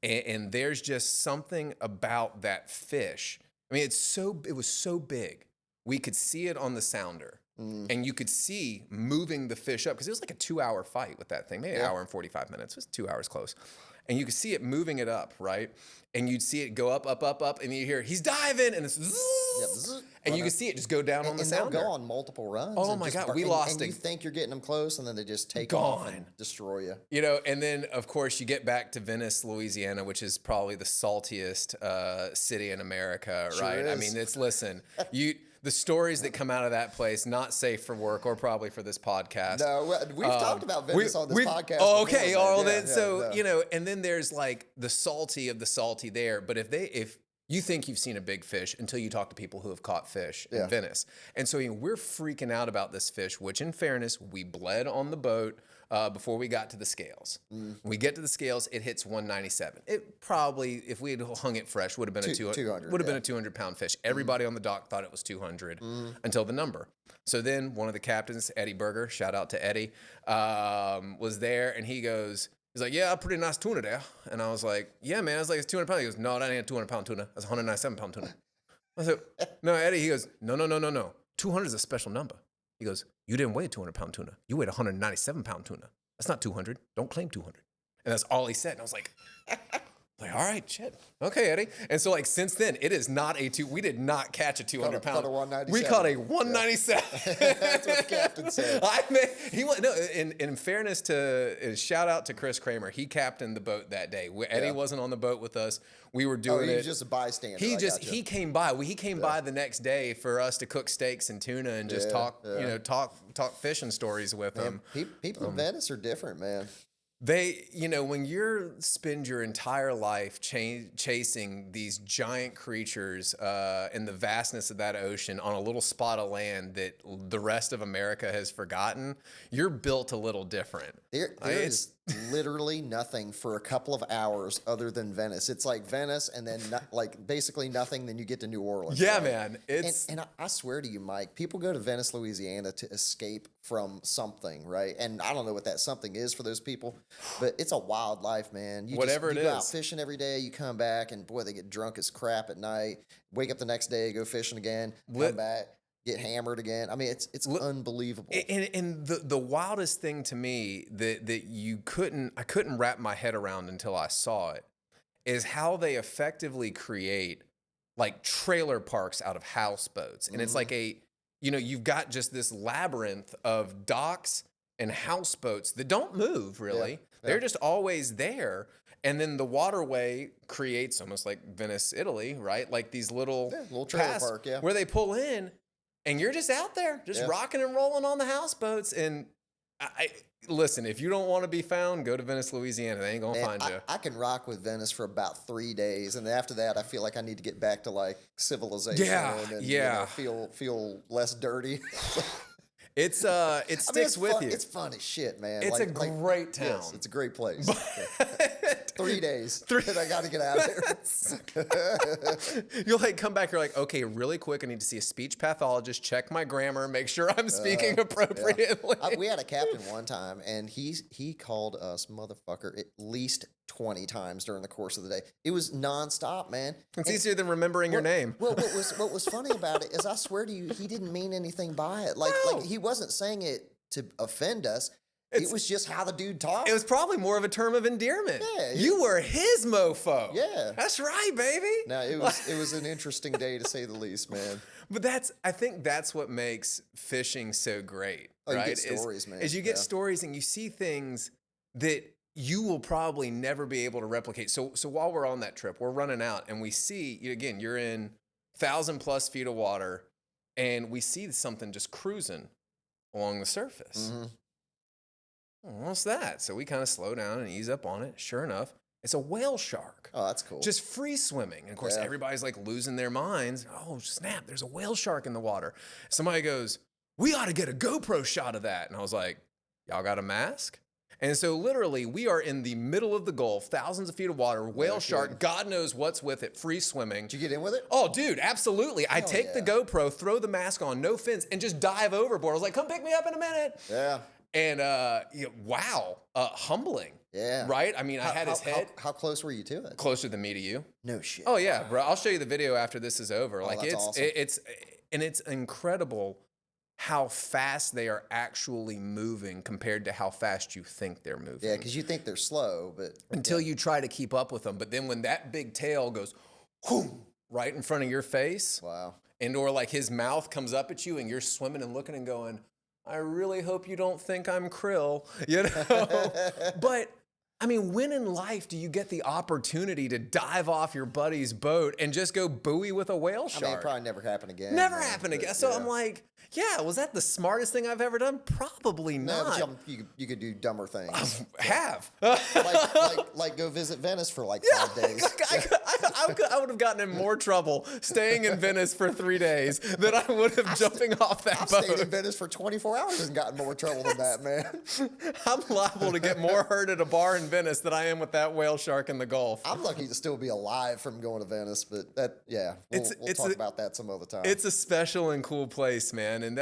And there's just something about that fish. I mean, it was so big. We could see it on the sounder. And you could see moving the fish up because it was like a 2-hour fight with that thing, maybe an hour and 45 minutes. It was 2 hours close. And you could see it moving it up, right? And you'd see it go up, up, up, up, and you hear, he's diving, and it's zzz, and you can see it just go down on the sounder. And they'll go on multiple runs. Oh and my just God, we lost and it. you think you're getting them close, and then they just take off and destroy you. You know, and then, of course, you get back to Venice, Louisiana, which is probably the saltiest city in America, Sure right? I is. mean, listen, the stories that come out of that place, not safe for work or probably for this podcast. No, we've talked about Venice on this podcast. Oh, okay. Before, All man. then, Yeah, so, yeah. you know, and then there's like the salty of the salty there. But if you think you've seen a big fish until you talk to people who have caught fish in Venice. And so we're freaking out about this fish, which in fairness, we bled on the boat before we got to the scales. We get to the scales, it hits 197. It probably, if we had hung it fresh, would have been a 200 been a 200-pound fish. Everybody on the dock thought it was 200 until the number. So then one of the captains, Eddie Berger, shout out to Eddie, was there, and he's like, yeah, pretty nice tuna there. And I was like, yeah, man, it's like it's 200 pounds. He goes, no, that ain't a 200-pound tuna. That's a 197-pound tuna. I said, no, Eddie. He goes, no. 200 is a special number. He goes, you didn't weigh a 200-pound tuna. You weighed a 197-pound tuna. That's not 200. Don't claim 200. And that's all he said. And I was like, all right, shit. Okay, Eddie. And so, like, since then, it is not we did not catch a 200-pound. Caught a 197. We caught a 197. Yeah. That's what the captain said. In fairness to, shout out to Chris Kramer. He captained the boat that day. Eddie wasn't on the boat with us. We were doing he was just a bystander. He came by. He came by the next day for us to cook steaks and tuna and just talk fishing stories with him. People in Venice are different, man. They, when you spend your entire life chasing these giant creatures in the vastness of that ocean on a little spot of land that the rest of America has forgotten, you're built a little different. There is literally nothing for a couple of hours other than Venice. It's like Venice and then basically nothing, then you get to New Orleans. Yeah, right? man. And I swear to you, Mike, people go to Venice, Louisiana to escape from something, right? And I don't know what that something is for those people, but it's a wild life, man. You go out fishing every day, you come back, and boy, they get drunk as crap at night, wake up the next day, go fishing again, come back, get hammered again. I mean, it's unbelievable. And the wildest thing to me that I couldn't wrap my head around until I saw it is how they effectively create like trailer parks out of houseboats. And it's like you've got just this labyrinth of docks and houseboats that don't move really. Yeah. They're just always there. And then the waterway creates almost like Venice, Italy, right? Like these little trailer park, where they pull in. And you're just out there, just rocking and rolling on the houseboats. And listen, if you don't want to be found, go to Venice, Louisiana. They ain't going to find you. I can rock with Venice for about 3 days. And after that, I feel like I need to get back to like civilization. And feel less dirty. It sticks with you. It's fun as shit, man. It's a great town. Yes, it's a great place. 3 days. And I got to get out of there. You'll come back. You're like, okay, really quick. I need to see a speech pathologist, check my grammar, make sure I'm speaking appropriately. We had a captain one time, and he called us motherfucker at least 20 times during the course of the day. It was nonstop, man. It's easier than remembering your name. Well, what was funny about it is, I swear to you, he didn't mean anything by it. Like he wasn't saying it to offend us. It was just how the dude talked. It was probably more of a term of endearment. Yeah, you were his mofo. Yeah, that's right, baby. No, it was an interesting day to say the least, man. But I think that's what makes fishing so great, right? You get stories, man. Is you get stories and you see things that you will probably never be able to replicate. So while we're on that trip, we're running out and we see, again, you're in 1,000+ feet of water, and we see something just cruising along the surface. Mm-hmm. What's that? So we kind of slow down and ease up on it. Sure enough, it's a whale shark. Oh, that's cool. Just free swimming. And of course, everybody's like losing their minds. Oh, snap, there's a whale shark in the water. Somebody goes, we ought to get a GoPro shot of that. And I was like, y'all got a mask? And so literally we are in the middle of the Gulf, thousands of feet of water, whale shark, God knows what's with it, free swimming. Did you get in with it? Oh, dude, absolutely. I take the GoPro, throw the mask on, no fins, and just dive overboard. I was like, come pick me up in a minute. Yeah. And wow, humbling. Yeah. Right? I mean, I had his head. How close were you to it? Closer than me to you. No shit. Oh yeah, bro. I'll show you the video after this is over. Like that's awesome. it's incredible how fast they are actually moving compared to how fast you think they're moving. Yeah, because you think they're slow, but until you try to keep up with them. But then when that big tail goes whoo, right in front of your face, wow. And or like his mouth comes up at you and you're swimming and looking and going, I really hope you don't think I'm krill, you know? But I mean, when in life do you get the opportunity to dive off your buddy's boat and just go buoy with a whale shark? I mean, it probably never happen again. Never happen again. So I'm like, yeah, was that the smartest thing I've ever done? Probably not. No, you could do dumber things. Have. like go visit Venice for like 5 days. I would have gotten in more trouble staying in Venice for 3 days than I would have jumping off that boat. I stayed in Venice for 24 hours and gotten more trouble than that, man. I'm liable to get more hurt at a bar in Venice than I am with that whale shark in the Gulf. I'm lucky to still be alive from going to Venice, but we'll talk about that some other time. It's a special and cool place, man, and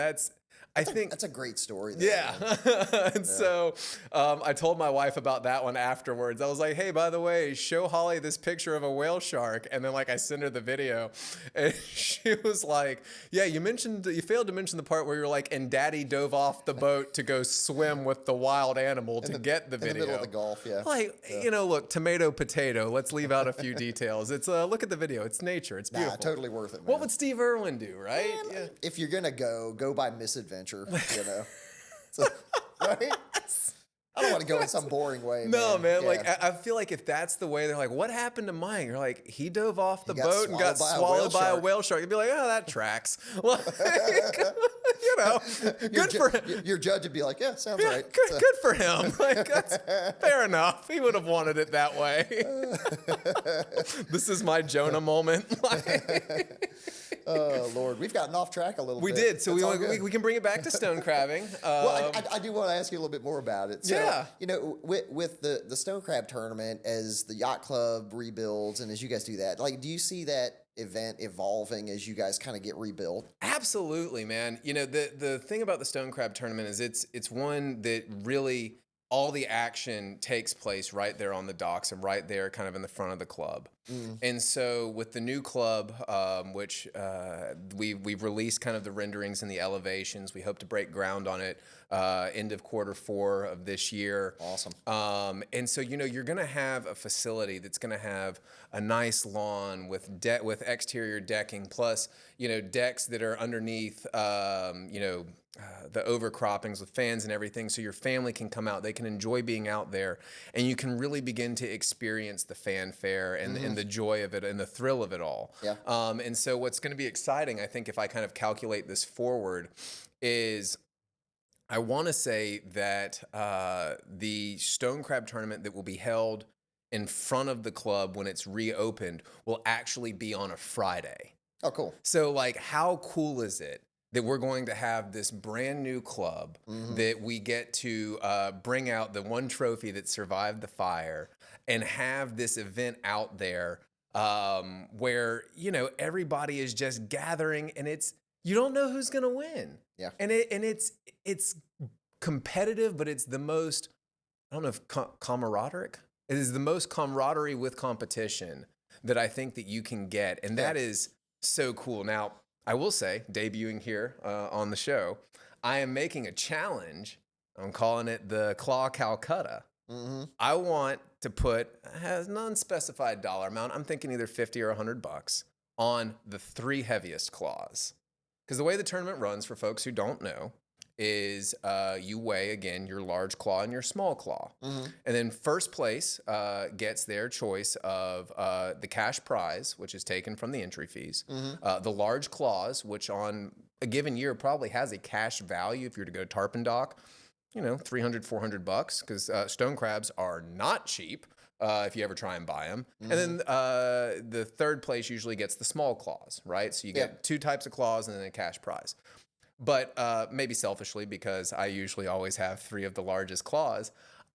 I think that's a great story. Though, yeah. And so I told my wife about that one afterwards. I was like, hey, by the way, show Holly this picture of a whale shark. And then like I sent her the video and she was like, yeah, you failed to mention the part where you're like, and daddy dove off the boat to go swim with the wild animal to get the video. In the middle of the Gulf, yeah. Like, you know, look, tomato, potato. Let's leave out a few details. It's look at the video. It's nature. It's beautiful. Totally worth it, man. What would Steve Irwin do, right? Man, yeah. If you're going to go by misadventure. You know, so, right? I don't want to go in some boring way. No, man. Yeah. Like I feel like if that's the way, they're like, "What happened to Mike?" You're like, "He dove off the boat and got swallowed by a whale shark." You'd be like, "Oh, that tracks." Like, you know, good for him. Your judge would be like, "Yeah, sounds right." Good for him. Like that's fair enough. He would have wanted it that way. This is my Jonah moment. Oh Lord, we've gotten off track a little bit. We did, so we can bring it back to stone crabbing. Well, I do want to ask you a little bit more about it. So, yeah, you know, with the stone crab tournament, as the yacht club rebuilds, and as you guys do that, like, do you see that event evolving as you guys kind of get rebuilt? Absolutely, man. You know, the thing about the stone crab tournament is it's one that really all the action takes place right there on the docks and right there kind of in the front of the club. And so with the new club, which we've released kind of the renderings and the elevations, we hope to break ground on it end of Q4 of this year. Awesome. And so, you know, you're going to have a facility that's going to have a nice lawn with exterior decking, plus, you know, decks that are underneath, the overcroppings with fans and everything, so your family can come out, they can enjoy being out there, and you can really begin to experience the fanfare and the joy of it and the thrill of it all. Yeah. And so what's going to be exciting, I think, if I kind of calculate this forward, is I want to say that the stone crab tournament that will be held in front of the club when it's reopened will actually be on a Friday. Oh, cool. So, like, how cool is it that we're going to have this brand new club that we get to bring out the one trophy that survived the fire and have this event out there where, you know, everybody is just gathering and you don't know who's going to win. Yeah. And it's competitive, but it's the most, I don't know if camaraderie. It is the most camaraderie with competition that I think that you can get. And that is so cool. Now, I will say, debuting here on the show, I am making a challenge. I'm calling it the Claw Calcutta. I want to put an unspecified dollar amount. I'm thinking either 50 or $100 on the 3 heaviest claws. Because the way the tournament runs, for folks who don't know, is you weigh, again, your large claw and your small claw. And then first place gets their choice of the cash prize, which is taken from the entry fees, the large claws, which on a given year probably has a cash value if you were to go tarpon dock, you know, $300, $400, because stone crabs are not cheap if you ever try and buy them. And then the third place usually gets the small claws, right? So you get 2 types of claws and then a cash prize. But maybe selfishly, because I usually always have 3 of the largest claws,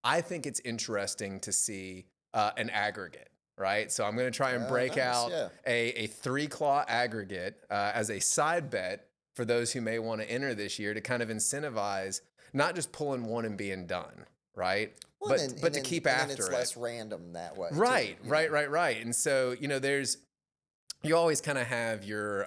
I think it's interesting to see an aggregate, right? So I'm going to try and break out a 3-claw aggregate as a side bet for those who may want to enter this year to kind of incentivize not just pulling one and being done, right? Well, but to keep after it's it. less random that way. Right, too, right. And so, you always kind of have your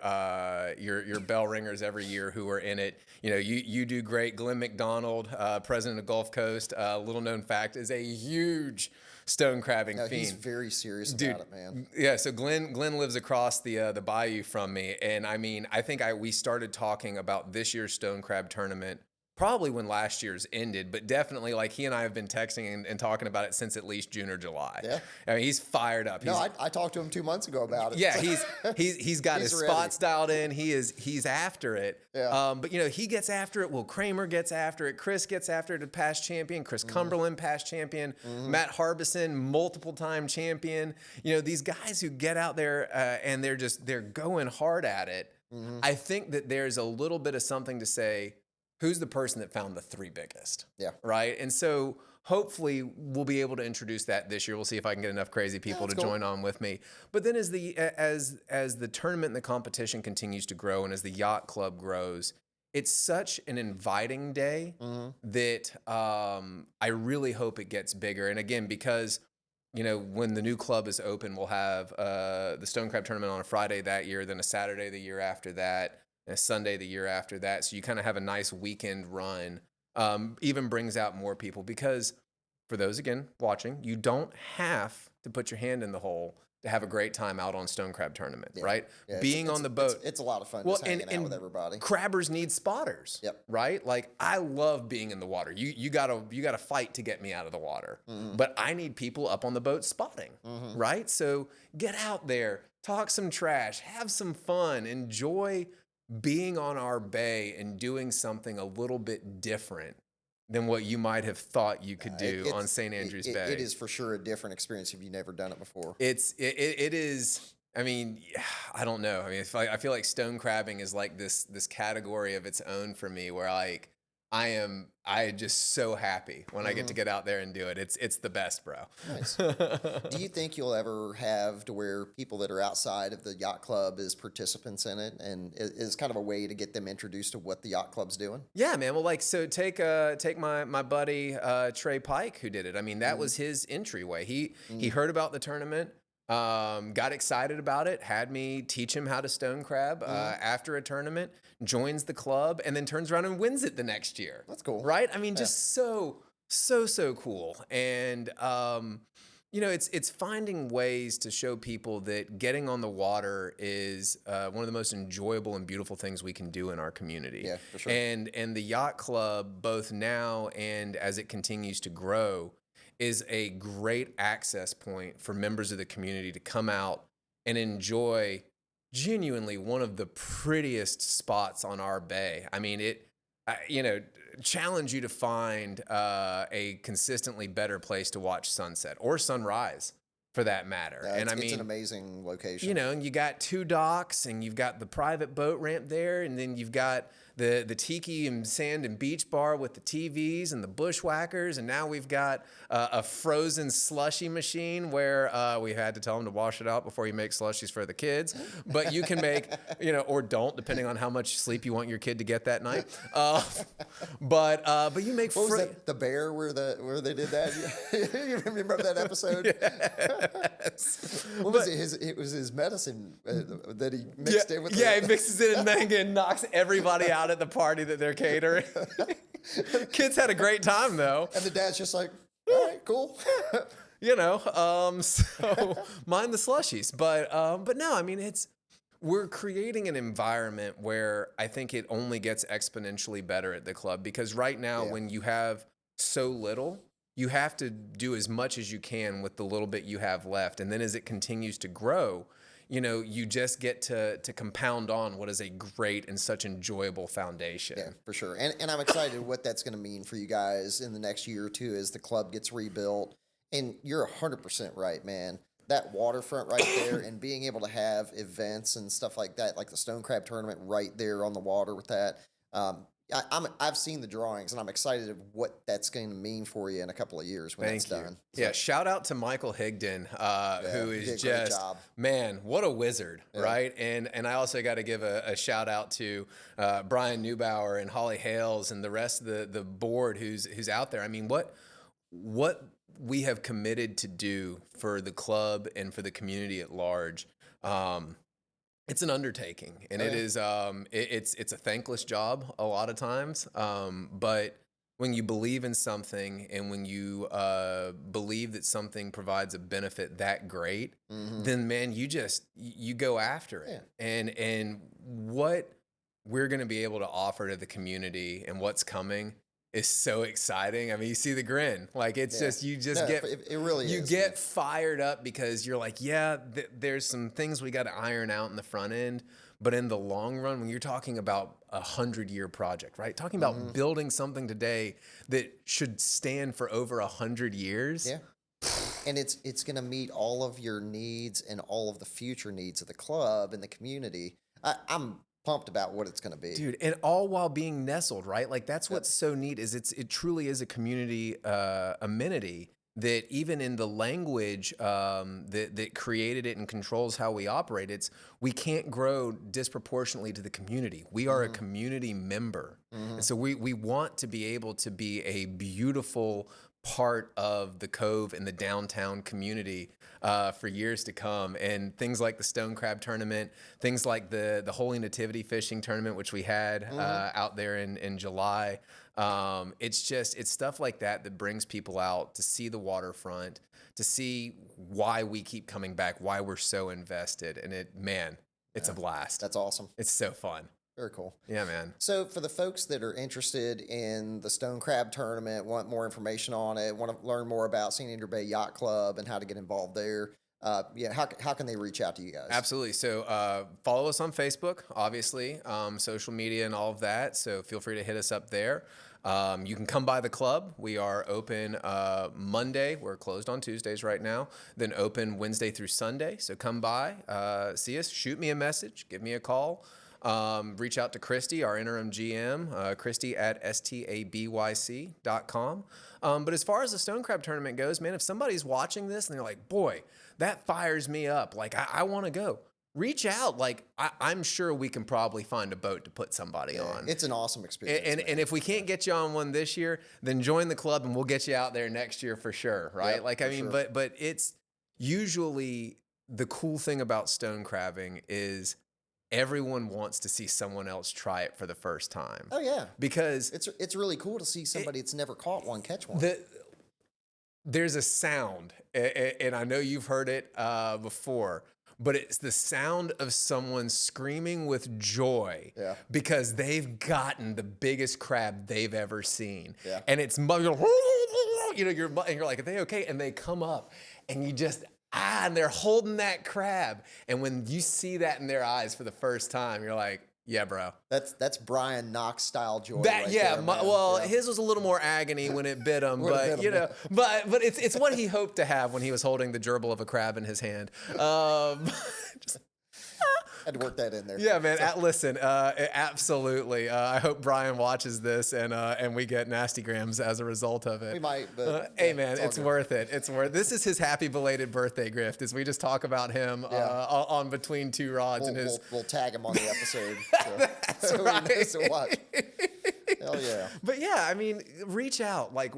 bell ringers every year who are in it. You do great. Glenn McDonald, president of Gulf Coast, little known fact, is a huge stone crabbing fiend. He's very serious about it, man. Yeah, so Glenn lives across the bayou from me, and I mean, I think we started talking about this year's stone crab tournament probably when last year's ended, but definitely like he and I have been texting and talking about it since at least June or July. Yeah, I mean, he's fired up. I talked to him 2 months ago about it. Yeah, he's got his ready. spots dialed in. He's after it. Yeah. But he gets after it. Will Kramer gets after it. Chris gets after it. A past champion. Chris Cumberland, past champion. Matt Harbison, multiple time champion. These guys who get out there and they're going hard at it. I think that there's a little bit of something to say. Who's the person that found the 3 biggest? Yeah. Right. And so hopefully we'll be able to introduce that this year. We'll see if I can get enough crazy people to join on with me. But then as the tournament and the competition continues to grow and as the yacht club grows, it's such an inviting day that I really hope it gets bigger. And again, because when the new club is open, we'll have the Stone Crab tournament on a Friday that year, then a Saturday the year after that, and a Sunday the year after that. So you kind of have a nice weekend run. Even brings out more people because for those, again, watching, you don't have to put your hand in the hole to have a great time out on Stone Crab tournament, right? Yeah, Being on the boat. It's a lot of fun just hanging out with everybody. Crabbers need spotters, right? Like, I love being in the water. You gotta fight to get me out of the water. But I need people up on the boat spotting, right? So get out there, talk some trash, have some fun, enjoy being on our bay and doing something a little bit different than what you might have thought you could do on St. Andrews Bay. It is for sure a different experience if you've never done it before. It is. I mean, I don't know. I mean, I feel like stone crabbing is like this category of its own for me, where like I am just so happy when I get to get out there and do it. It's the best, bro. Nice. Do you think you'll ever have to where people that are outside of the yacht club is participants in it, and is kind of a way to get them introduced to what the yacht club's doing? Yeah, man. Well, like, so take my buddy Trey Pike, who did it. I mean, that was his entryway. He heard about the tournament. Got excited about it, had me teach him how to stone crab after a tournament, joins the club, and then turns around and wins it the next year. That's cool. Right? I mean, just so cool. And, it's finding ways to show people that getting on the water is one of the most enjoyable and beautiful things we can do in our community. Yeah, for sure. And the yacht club, both now and as it continues to grow, is a great access point for members of the community to come out and enjoy genuinely one of the prettiest spots on our bay. I mean, challenge you to find a consistently better place to watch sunset or sunrise, for that matter. And it's an amazing location. And you got 2 docks, and you've got the private boat ramp there, and then you've got the tiki and sand and beach bar with the TVs and the bushwhackers, and now we've got a frozen slushy machine where we had to tell them to wash it out before you make slushies for the kids. But you can make, or don't, depending on how much sleep you want your kid to get that night. But you make. What was that? The bear where they did that? You remember that episode? Yes. What was it? It was his medicine that he mixed in with. Yeah, he mixes it in manga and knocks everybody out at the party that they're catering. Kids had a great time though. And the dad's just like, all right, cool. So mind the slushies. But no, I mean, we're creating an environment where I think it only gets exponentially better at the club, because right now when you have so little, you have to do as much as you can with the little bit you have left. And then as it continues to grow, you just get to compound on what is a great and such enjoyable foundation. Yeah, for sure. And I'm excited what that's going to mean for you guys in the next year or two as the club gets rebuilt. And you're 100% right, man. That waterfront right there and being able to have events and stuff like that, like the Stone Crab tournament right there on the water with that. I've seen the drawings, and I'm excited of what that's going to mean for you in a couple of years when Thank that's you. done. Yeah, shout out to Michael Higdon, who he did a is great just, job. man, what a wizard, Yeah. right? And I also got to give a shout out to Brian Neubauer and Holly Hales and the rest of the board who's out there. I mean, what we have committed to do for the club and for the community at large. It's an undertaking, and it is it's a thankless job a lot of times. But when you believe in something, and when you believe that something provides a benefit that great, then man, you go after it. Yeah. And what we're going to be able to offer to the community and what's coming is so exciting. I mean, you see the grin. Like it's just it really you is, get man. fired up because you're like, yeah, there's some things we got to iron out in the front end, but in the long run, when you're talking about 100-year project, right? Talking about building something today that should stand for over 100 years. Yeah. And it's going to meet all of your needs and all of the future needs of the club and the community. I'm pumped about what it's going to be, dude, and all while being nestled, right? Like that's what's so neat is it truly is a community amenity that even in the language that created it and controls how we operate, we can't grow disproportionately to the community. We are a community member, and so we want to be able to be a beautiful part of the Cove and the downtown community for years to come. And things like the Stone Crab Tournament, things like the Holy Nativity Fishing Tournament, which we had out there in July. It's stuff like that brings people out to see the waterfront, to see why we keep coming back, why we're so invested. And it's a blast. That's awesome. It's so fun. Very cool. Yeah, man. So for the folks that are interested in the Stone Crab Tournament, want more information on it, want to learn more about St. Andrew Bay Yacht Club and how to get involved there, how can they reach out to you guys? Absolutely. So follow us on Facebook, obviously, social media and all of that. So feel free to hit us up there. You can come by the club. We are open Monday. We're closed on Tuesdays right now. Then open Wednesday through Sunday. So come by, see us, shoot me a message, give me a call. Reach out to Christy, our interim GM, Christy at stabyc.com. But as far as the Stone Crab Tournament goes, man, if somebody's watching this and they're like, boy, that fires me up. Like, I want to go. Reach out. Like, I'm sure we can probably find a boat to put somebody on. It's an awesome experience. And if we can't get you on one this year, then join the club and we'll get you out there next year for sure, right? Yep, like, I mean, sure. But it's usually the cool thing about stone crabbing is everyone wants to see someone else try it for the first time. Oh yeah, because it's really cool to see somebody that's never caught one catch one. There's a sound, and I know you've heard it before, but it's the sound of someone screaming with joy because they've gotten the biggest crab they've ever seen, and it's you're like, are they okay? And they come up, and you just. And they're holding that crab. And when you see that in their eyes for the first time, you're like, yeah, bro. That's Brian Knox style joy. His was a little more agony when it bit him, but it's what he hoped to have when he was holding the gerbil of a crab in his hand. Had to work that in there. Yeah, man. Listen, absolutely. I hope Brian watches this and we get nasty grams as a result of it. We might, but hey, man, it's worth it. It's worth. This is his happy belated birthday gift. As we just talk about him on Between Two Rods and his. We'll tag him on the episode. That's right. So watch. Hell yeah. But yeah, I mean, reach out. Like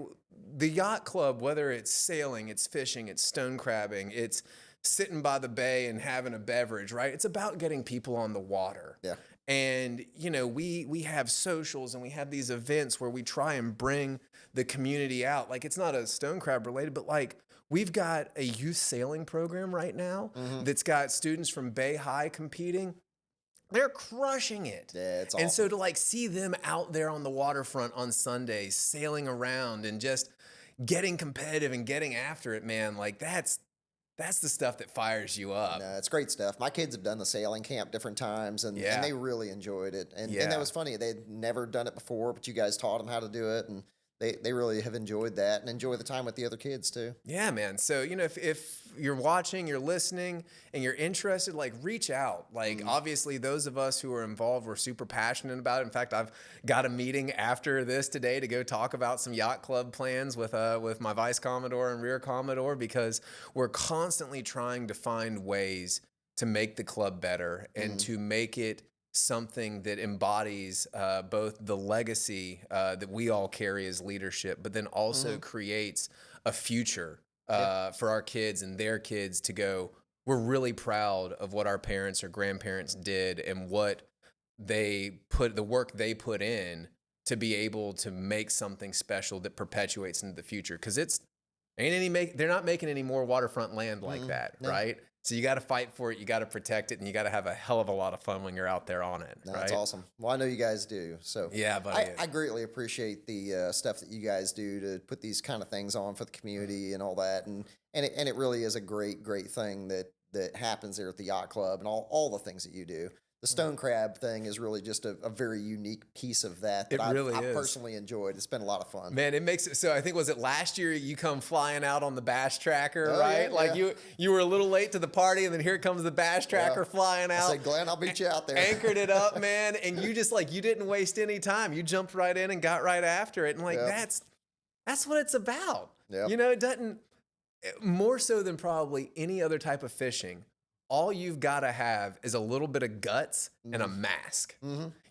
the yacht club, whether it's sailing, it's fishing, it's stone crabbing, it's sitting by the bay and having a beverage, right? It's about getting people on the water. Yeah. And, we have socials and we have these events where we try and bring the community out. Like, it's not a stone crab related, but like, we've got a youth sailing program right now that's got students from Bay High competing. They're crushing it. Yeah, it's awesome. And so to like see them out there on the waterfront on Sundays, sailing around and just getting competitive and getting after it, man, like that's the stuff that fires you up. No, it's great stuff. My kids have done the sailing camp different times, and they really enjoyed it. And that was funny. They'd never done it before, but you guys taught them how to do it, and they really have enjoyed that and enjoy the time with the other kids too. Yeah, man. So, if you're watching, you're listening, and you're interested, like, reach out. Like, obviously, those of us who are involved, we're super passionate about it. In fact, I've got a meeting after this today to go talk about some yacht club plans with my Vice Commodore and Rear Commodore, because we're constantly trying to find ways to make the club better and to make it something that embodies both the legacy that we all carry as leadership, but then also creates a future for our kids and their kids to go, we're really proud of what our parents or grandparents did and what the work they put in to be able to make something special that perpetuates into the future. Because they're not making any more waterfront land like that, right? So you got to fight for it, you got to protect it, and you got to have a hell of a lot of fun when you're out there on it. No, right? That's awesome. Well, I know you guys do. So yeah, buddy. I greatly appreciate the stuff that you guys do to put these kind of things on for the community and all that, and it really is a great thing that happens there at the yacht club and all the things that you do. The stone crab thing is really just a very unique piece of that It really I've is. personally enjoyed. It's been a lot of fun. Man, it makes it so. I think, was it last year you come flying out on the bass tracker, Oh, right? yeah, Like yeah. you were a little late to the party, and then here comes the bass tracker flying I out. said, Glenn, I'll beat you out there. Anchored it up, man, and you just you didn't waste any time. You jumped right in and got right after it, and that's what it's about. Yep. It doesn't, more so than probably any other type of fishing. All you've got to have is a little bit of guts and a mask.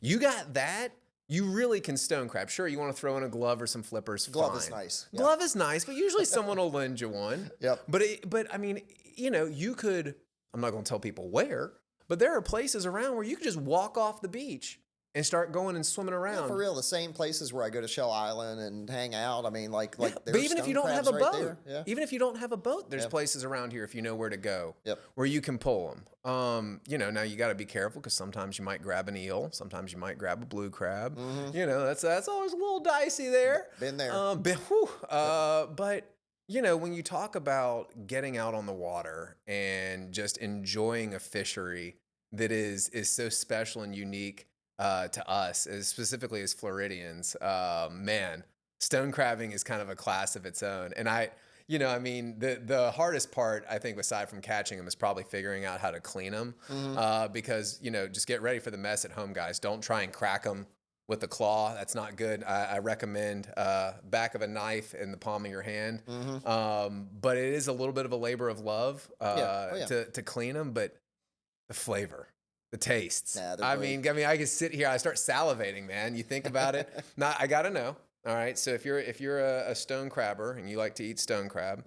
You got that, you really can stone crab. Sure, you want to throw in a glove or some flippers. Glove fine. is nice. Glove is nice, but usually someone will lend you one. Yep. But I mean, you could. I'm not going to tell people where, but there are places around where you could just walk off the beach and start going and swimming around. Yeah, for real, the same places where I go to Shell Island and hang out. I mean, like but there's even if you stone don't have a crabs right boat, there. Yeah. even if you don't have a boat, there's places around here if you know where to go, where you can pull them. Now you got to be careful because sometimes you might grab an eel, sometimes you might grab a blue crab. That's always a little dicey there. Been there. But when you talk about getting out on the water and just enjoying a fishery that is so special and unique to us, specifically as Floridians, man, stone crabbing is kind of a class of its own. And the hardest part, I think, aside from catching them, is probably figuring out how to clean them. Because, just get ready for the mess at home, guys. Don't try and crack them with the claw. That's not good. I recommend back of a knife in the palm of your hand. But it is a little bit of a labor of love to clean them, but the flavor. The tastes. I mean, I can sit here. I start salivating, man. You think about it. I gotta know. All right. So if you're a stone crabber and you like to eat stone crab,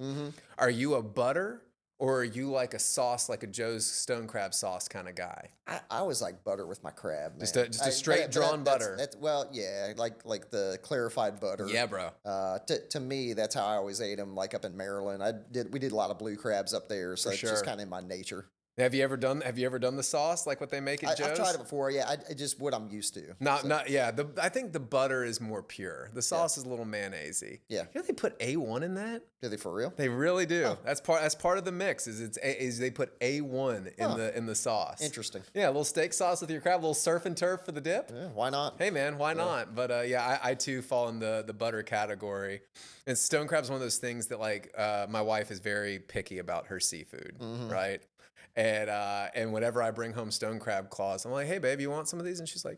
are you a butter or are you like a sauce, like a Joe's stone crab sauce kind of guy? I always like butter with my crab, man. Just a straight drawn butter. Like the clarified butter. Yeah, bro. To me, that's how I always ate them. Like up in Maryland, we did a lot of blue crabs up there, so it's just kind of in my nature. Have you ever done the sauce like what they make at Joe's? I've tried it before. Yeah, I just what I'm used to. I think the butter is more pure. The sauce is a little mayonnaise-y. Yeah. They put A1 in that? Do they for real? They really do. Oh. That's part of the mix. Is they put A1 in the sauce. Interesting. Yeah, a little steak sauce with your crab, a little surf and turf for the dip. Yeah, why not? Hey man, why not? But I too fall in the butter category. And stone crab's one of those things that my wife is very picky about her seafood, right? And whenever I bring home stone crab claws, I'm like, hey, babe, you want some of these? And she's like,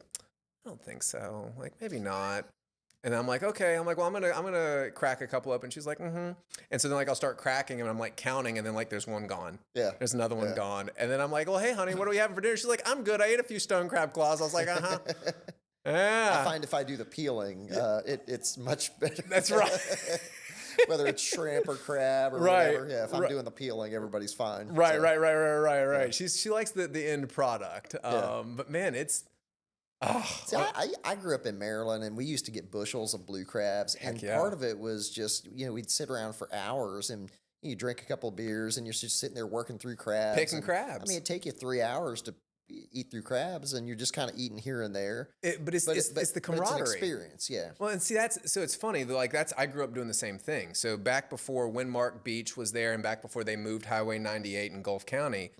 I don't think so. Like, maybe not. And I'm like, okay. I'm like, well, I'm gonna crack a couple up. And she's like, mm-hmm. And so then I'll start cracking and I'm like counting, and then there's one gone. Yeah. There's another one gone. And then I'm like, well, hey, honey, what are we having for dinner? She's like, I'm good. I ate a few stone crab claws. I was like, uh-huh. Yeah. I find if I do the pealing, it's much better. That's right. Whether it's shrimp or crab or whatever. Yeah, if I'm doing the peeling, everybody's fine. Right. Yeah. She likes the end product. But man, it's See, I grew up in Maryland, and we used to get bushels of blue crabs, and part of it was just we'd sit around for hours and you drink a couple of beers, and you're just sitting there working through crabs, picking crabs. I mean, it'd take you 3 hours to eat through crabs, and you're just kind of eating here and there. But it's the camaraderie. It's an experience, yeah. Well, and see, so it's funny. Like I grew up doing the same thing. So back before Windmark Beach was there, and back before they moved Highway 98 in Gulf County,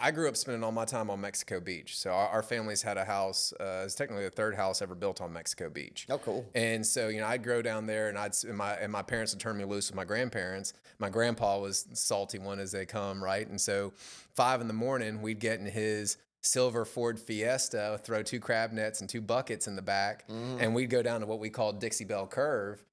I grew up spending all my time on Mexico Beach. So our family's had a house. It's technically the third house ever built on Mexico Beach. Oh, cool. And so I'd go down there, and my parents would turn me loose with my grandparents. My grandpa was the salty one as they come, right? And so 5 a.m, we'd get in his silver Ford Fiesta, throw 2 crab nets and 2 buckets in the back, and we'd go down to what we call Dixie Belle Curve,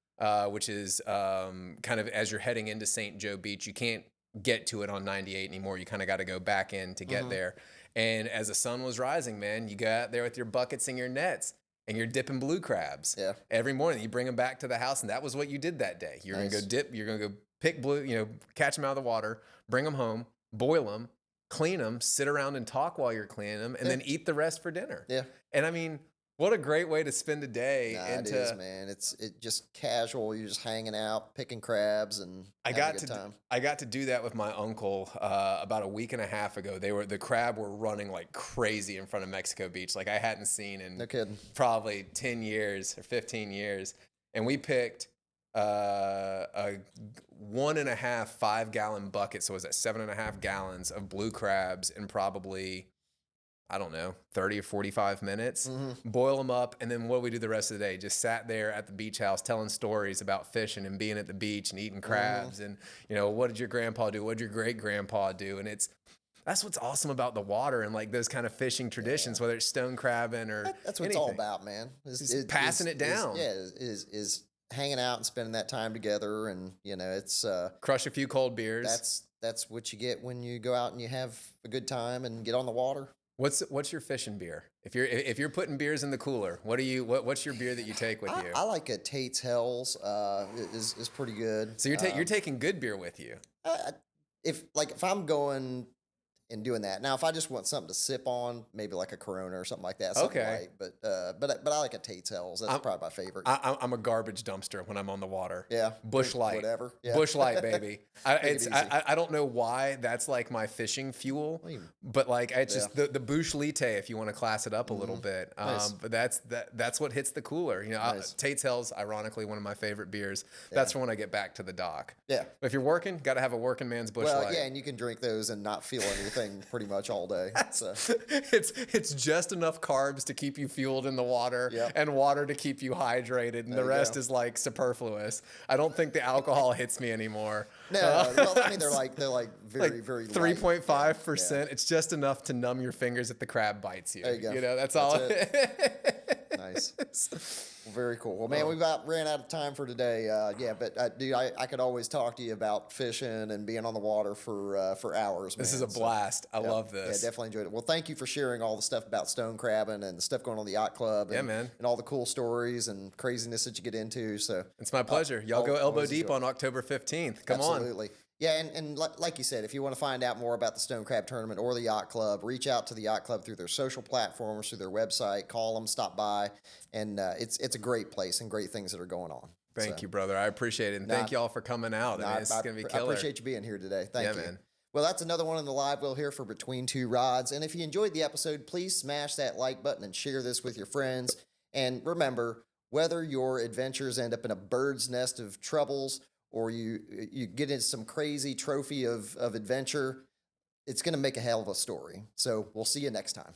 which is kind of as you're heading into St. Joe Beach. You can't get to it on 98 anymore. You kind of got to go back in to get there. And as the sun was rising, man, you go out there with your buckets and your nets, and you're dipping blue crabs. Yeah. Every morning, you bring them back to the house, and that was what you did that day. You're gonna go dip. You're gonna go pick blue. Catch them out of the water, bring them home, boil them, clean them, sit around and talk while you're cleaning them, and then eat the rest for dinner. Yeah. And I mean, what a great way to spend a day. It is, man. It's just casual. You're just hanging out, picking crabs, and having a good time. I got to do that with my uncle about a week and a half ago. The crab were running like crazy in front of Mexico Beach, like I hadn't seen in No kidding. probably 10 years or 15 years. And we picked a 1.5 5-gallon bucket. So it was at 7.5 gallons of blue crabs in probably, I don't know, 30 or 45 minutes, boil them up. And then what do we do the rest of the day? Just sat there at the beach house telling stories about fishing and being at the beach and eating crabs. And, what did your grandpa do? What did your great grandpa do? And that's what's awesome about the water and like those kind of fishing traditions, whether it's stone crabbing or that's what it's all about, man. Just passing it down. Is hanging out and spending that time together, and it's crush a few cold beers. That's what you get when you go out and you have a good time and get on the water. What's your fishing beer? If you're putting beers in the cooler, what's your beer that you take with you? I like a Tate's Hell's. Is pretty good. So you're taking good beer with you. If I'm going and doing that. Now, if I just want something to sip on, maybe like a Corona or something like that. Okay. Light, but I like a Tate's Hell's. That's probably my favorite. I'm a garbage dumpster when I'm on the water. Yeah. Bush Light. Whatever. Yeah. Bush Light, baby. I don't know why that's like my fishing fuel, but like it's just the Bush Light, if you want to class it up a little bit. Nice. But that's what hits the cooler. Nice. Tate's Hell's, ironically, one of my favorite beers. That's for when I get back to the dock. Yeah. But if you're working, got to have a working man's Bush Light. Well, yeah, and you can drink those and not feel anything pretty much all day. So. It's just enough carbs to keep you fueled in the water and water to keep you hydrated, and the rest is like superfluous. I don't think the alcohol hits me anymore. No, well, I mean they're like very 3.5%. It's just enough to numb your fingers if the crab bites you. There you go. That's all. Nice. Well, very cool. Well, man, we ran out of time for today. But dude, I could always talk to you about fishing and being on the water for hours. Man. This is a blast. I love this. Yeah, definitely enjoyed it. Well, thank you for sharing all the stuff about stone crabbing and the stuff going on the yacht club. And, man. And all the cool stories and craziness that you get into. So it's my pleasure. Y'all go elbow deep on October 15th. Come on. Absolutely. Yeah, and like you said, if you want to find out more about the Stone Crab Tournament or the Yacht Club, reach out to the Yacht Club through their social platforms, through their website, call them, stop by, and it's a great place and great things that are going on. Thank you, brother. I appreciate it, and thank y'all for coming out. This is going to be killer. I appreciate you being here today. Thank you. Man. Well, that's another one in the live wheel here for Between Two Rods, and if you enjoyed the episode, please smash that like button and share this with your friends. And remember, whether your adventures end up in a bird's nest of troubles or you get into some crazy trophy of adventure, it's going to make a hell of a story. So we'll see you next time.